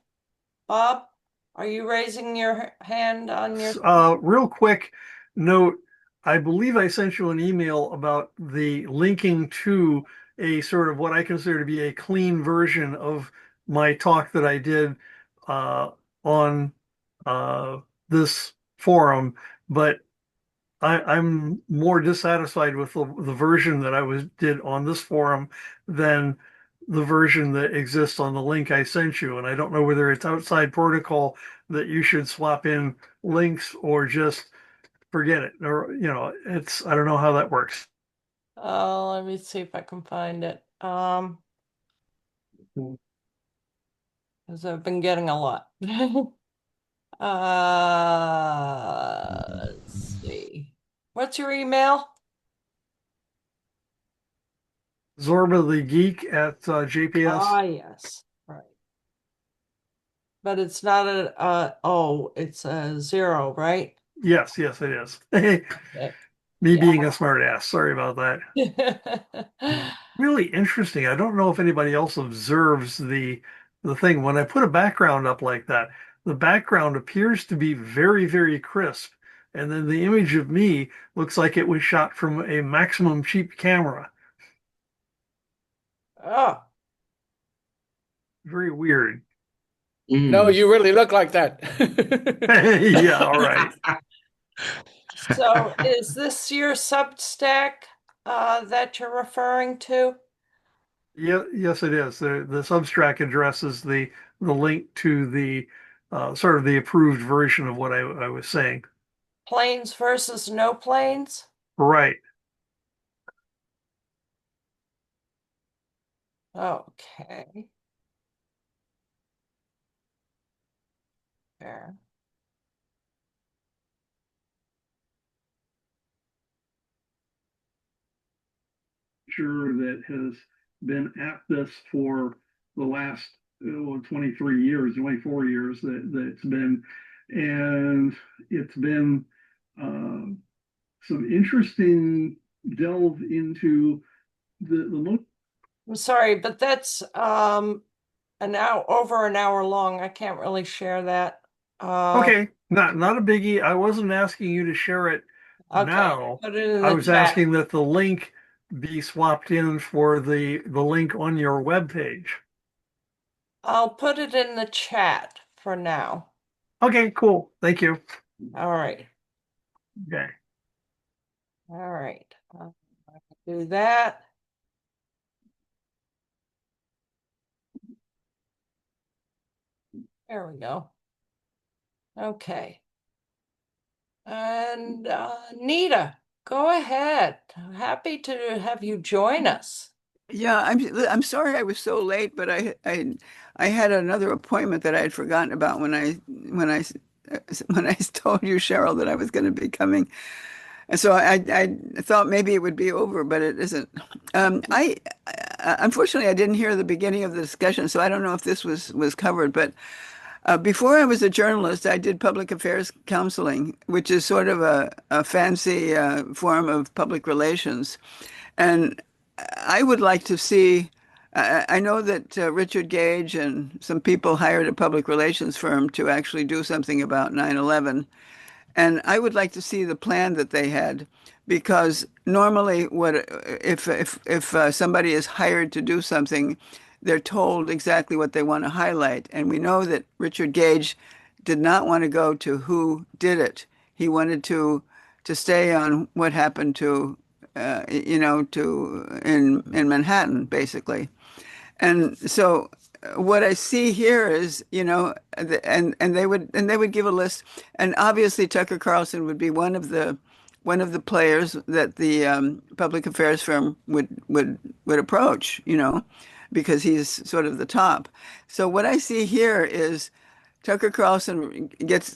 Bob, are you raising your hand on your? Real quick note, I believe I sent you an email about the linking to a sort of what I consider to be a clean version of my talk that I did on this forum, but I'm more dissatisfied with the version that did on this forum than the version that exists on the link I sent you. And I don't know whether it's outside protocol that you should swap in links or just forget it. Or, I don't know how that works. Let me see if I can find it. Because I've been getting a lot. Let's see. What's your email? Zorba the Geek at JPS. Ah, yes. Right. But it's not it's a 0, right? Yes, it is. Okay. Me being a smart ass. Sorry about that. Really interesting. I don't know if anybody else observes the thing. When I put a background up like that, the background appears to be very, very crisp. And then the image of me looks like it was shot from a maximum cheap camera. Oh. Very weird. No, you really look like that. Yeah, all right. So is this your Substack that you're referring to? Yeah, yes, it is. The Substack address is the link to the sort of the approved version of what I was saying. Planes versus no planes? Right. Okay. Fair. Sure, that has been at this for the last 23 years, 24 years that it's been, and it's been some interesting delve into the most. I'm sorry, but that's over an hour long. I can't really share that. Okay, not a biggie. I wasn't asking you to share it Okay, now. put it in I the was chat. asking that the link be swapped in for the link on your web page. I'll put it in the chat for now. Okay, cool. Thank you. All right. Okay. All right. Do that. There we go. Okay. And Nita, go ahead. Happy to have you join us. Yeah, I'm sorry I was so late, but I had another appointment that I had forgotten about when I told you, Cheryl, that I was going to be coming. And so I thought maybe it would be over, but it isn't. Unfortunately I didn't hear the beginning of the discussion, so I don't know if this was covered. But before I was a journalist, I did public affairs counseling, which is sort of a fancy form of public relations. And I would like to see. I know that Richard Gage and some people hired a public relations firm to actually do something about 9/11. And I would like to see the plan that they had, because normally, what if somebody is hired to do something, they're told exactly what they want to highlight. And we know that Richard Gage did not want to go to who did it. He wanted to stay on what happened to to in Manhattan, basically. And so what I see here is, and they would give a list, and obviously Tucker Carlson would be one of the players that the public affairs firm would approach, because he's sort of the top. So what I see here is Tucker Carlson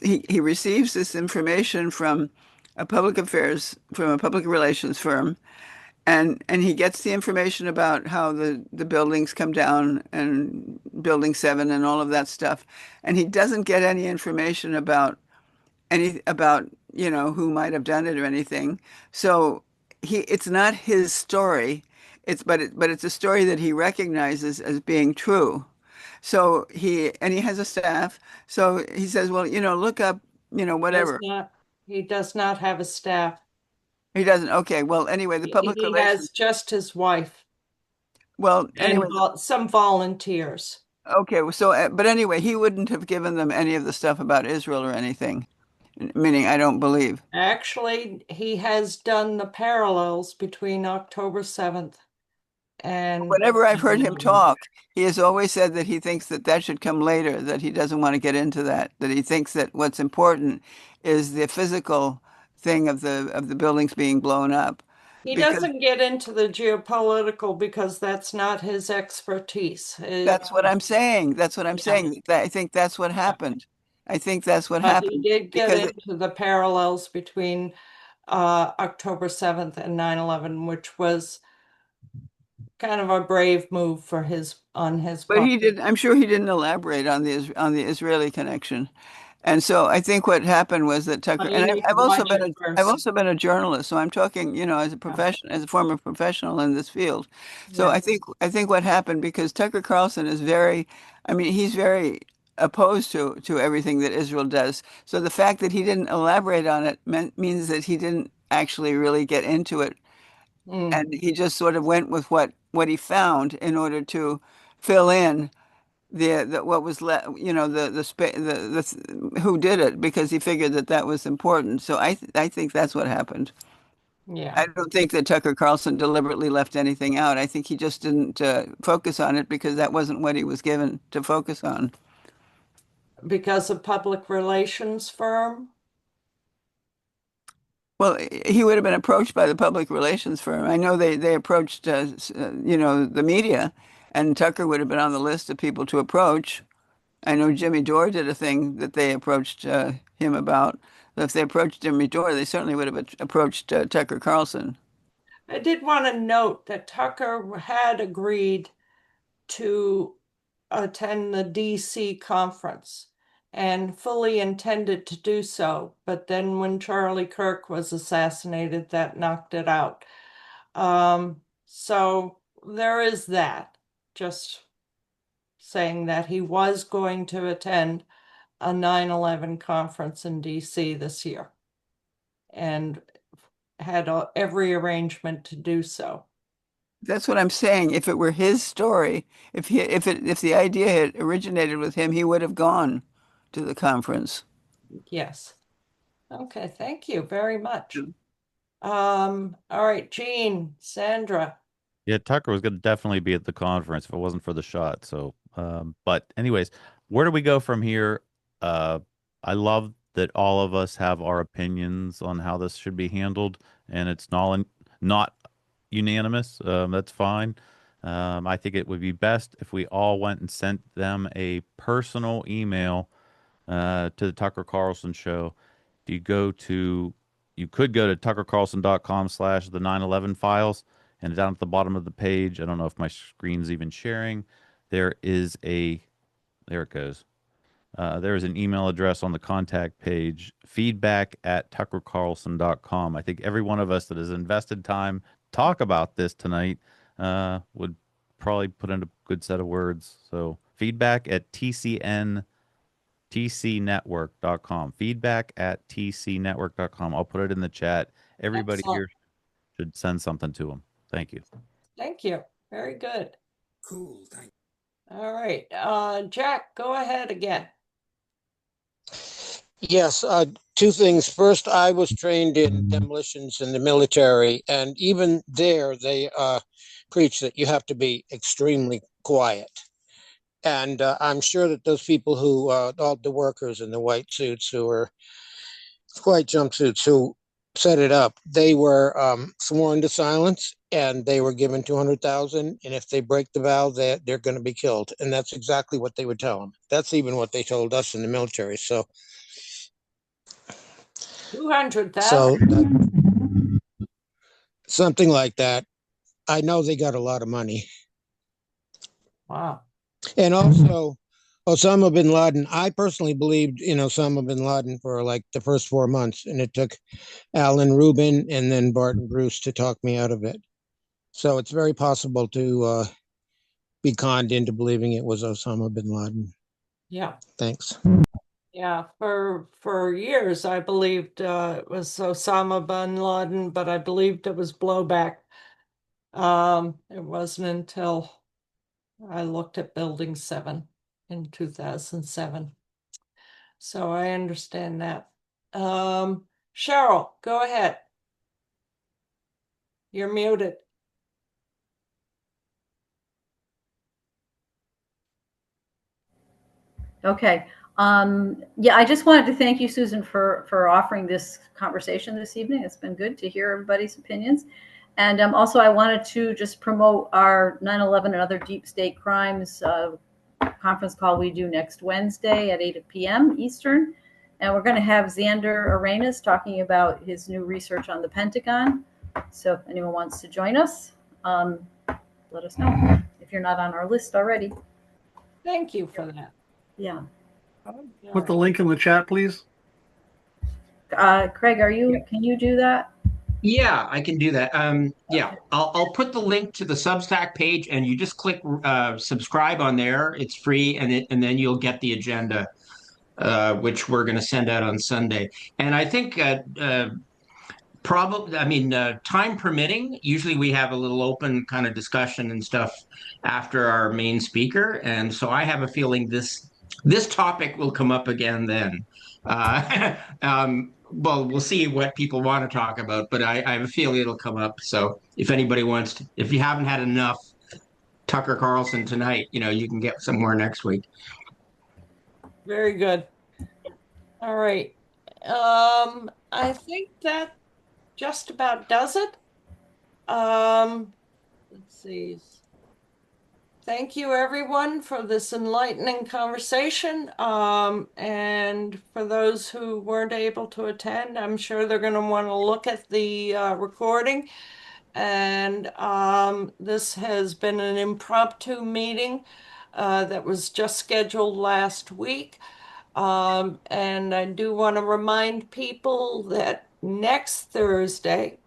he receives this information from a public relations firm, and he gets the information about how the buildings come down and building 7 and all of that stuff. And he doesn't get any information about who might have done it or anything. So it's not his story. But it's a story that he recognizes as being true. So he has a staff. So he says, well, look up, Does whatever. not, he does not have a staff. He doesn't. Okay. Well, anyway, the public He has relations. just his wife Well, and anyway, some volunteers. okay, so, but anyway, he wouldn't have given them any of the stuff about Israel or anything, meaning I don't believe. Actually, he has done the parallels between October 7th and Whenever I've heard him 9/11. talk, he has always said that he thinks that should come later, that he doesn't want to get into that he thinks that what's important is the physical thing of the buildings being blown up. He Because doesn't get into the geopolitical because that's not his expertise. that's what I'm saying. That's what I'm Yeah. saying. I think that's what happened. I think that's what But he happened did get because into the parallels between October 7th and 9/11, which was kind of a brave move on his But part. he did. I'm sure he didn't elaborate on the Israeli connection, and so I think what happened was that Tucker. But you And need to I've also watch been it I've first. also been a journalist, so I'm talking, as a Yeah. as a former professional in this field. So Yeah. I think what happened, because Tucker Carlson is very, I mean, he's very opposed to everything that Israel does. So the fact that he didn't elaborate on it means that he didn't actually really get into it, Mm. and he just sort of went with what he found in order to fill in the what was left, the who did it, because he figured that was important. So I think that's what happened. Yeah. I don't think that Tucker Carlson deliberately left anything out. I think he just didn't focus on it because that wasn't what he was given to focus on. because of public relations firm? Well, he would have been approached by the public relations firm. I know they approached, the media, and Tucker would have been on the list of people to approach. I know Jimmy Dore did a thing that they approached him about. But if they approached Jimmy Dore, they certainly would have approached Tucker Carlson. I did want to note that Tucker had agreed to attend the DC conference and fully intended to do so. But then when Charlie Kirk was assassinated, that knocked it out. So there is that. Just saying that he was going to attend a 9/11 conference in DC this year and had every arrangement to do so. That's what I'm saying. If it were his story, if the idea had originated with him, he would have gone to the conference. Yes. Okay, thank you very much. All right, Jean, Sandra. Yeah, Tucker was going to definitely be at the conference if it wasn't for the shot. So, but anyways, where do we go from here? I love that all of us have our opinions on how this should be handled, and it's not unanimous. That's fine. I think it would be best if we all went and sent them a personal email to the Tucker Carlson show. You could go to tuckercarlson.com/the 9/11 files, and down at the bottom of the page, I don't know if my screen's even sharing, there it goes. There is an email address on the contact page, feedback@tuckercarlson.com. I think every one of us that has invested time talk about this tonight would probably put in a good set of words. So feedback@tcnetwork.com. Feedback@tcnetwork.com. I'll put it in the chat. Everybody Excellent. here should send something to them. Thank you. Thank you. Very good. Cool. Thank you. All right. Jack, go ahead again. Yes, two things. First, I was trained in demolitions in the military, and even there, they preach that you have to be extremely quiet. And I'm sure that those people who, all the workers in the white suits who were white jumpsuits who set it up, they were sworn to silence, and they were given 200,000. And if they break the vow, they're going to be killed. And that's exactly what they would tell them. That's even what they told us in the military. So 200,000. Something like that. I know they got a lot of money. Wow. And also, Osama bin Laden, I personally believed in Osama bin Laden for like the first 4 months, and it took Alan Rubin and then Barton Bruce to talk me out of it. So it's very possible to be conned into believing it was Osama bin Laden. Yeah. Thanks. Yeah, for years I believed it was Osama bin Laden, but I believed it was blowback. It wasn't until I looked at Building 7 in 2007. So I understand that. Cheryl, go ahead. You're muted. Okay. Yeah, I just wanted to thank you, Susan, for offering this conversation this evening. It's been good to hear everybody's opinions. And also, I wanted to just promote our 9/11 and other deep state crimes conference call we do next Wednesday at 8 p.m. Eastern. And we're going to have Xander Arenas talking about his new research on the Pentagon. So if anyone wants to join us, let us know if you're not on our list already. Thank you for that. Yeah. Put the link in the chat, please. Craig, can you do that? Yeah, I can do that. Yeah, I'll put the link to the Substack page, and you just click subscribe on there. It's free, and then you'll get the agenda, which we're going to send out on Sunday. And I think probably, I mean, time permitting, usually we have a little open kind of discussion and stuff after our main speaker, and so I have a feeling this topic will come up again then. Well, we'll see what people want to talk about, but I have a feeling it'll come up. So if anybody wants to, if you haven't had enough Tucker Carlson tonight, you can get some more next week. Very good. All right. I think that just about does it. Let's see. Thank you, everyone, for this enlightening conversation. And for those who weren't able to attend, I'm sure they're going to want to look at the recording. And this has been an impromptu meeting that was just scheduled last week. And I do want to remind people that next Thursday,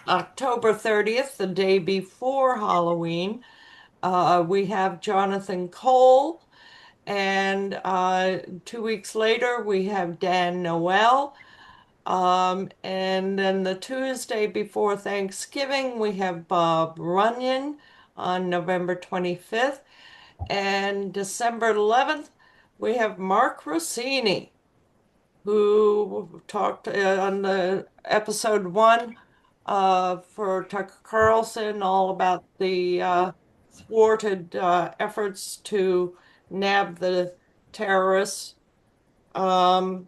October 30th, the day before Halloween, we have Jonathan Cole, and 2 weeks later, we have Dan Noel. And then the Tuesday before Thanksgiving, we have Bob Runyon on November 25th. And December 11th, we have Mark Rossini, who talked on the episode one for Tucker Carlson, all about the thwarted efforts to nab the terrorists, um,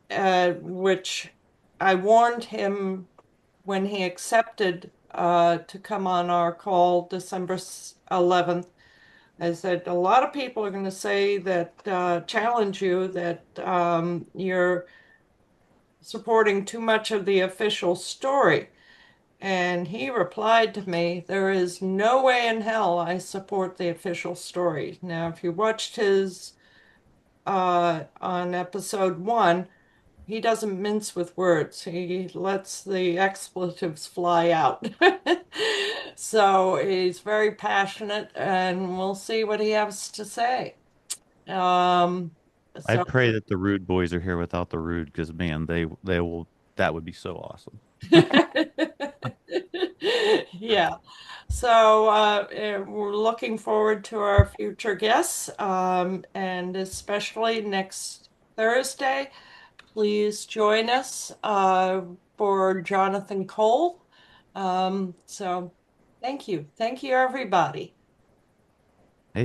which I warned him when he accepted to come on our call December 11th. I said, a lot of people are going to say that, challenge you, that you're supporting too much of the official story. And he replied to me, there is no way in hell I support the official story. Now, if you watched his on episode one, he doesn't mince with words. He lets the expletives fly out. So he's very passionate, and we'll see what he has to say. Um, I so pray that the Rude boys are here without the Rude, because man, they will. That would be so awesome. Yeah. So we're looking forward to our future guests, and especially next Thursday. Please join us for Jonathan Cole. So thank you. Thank you, everybody.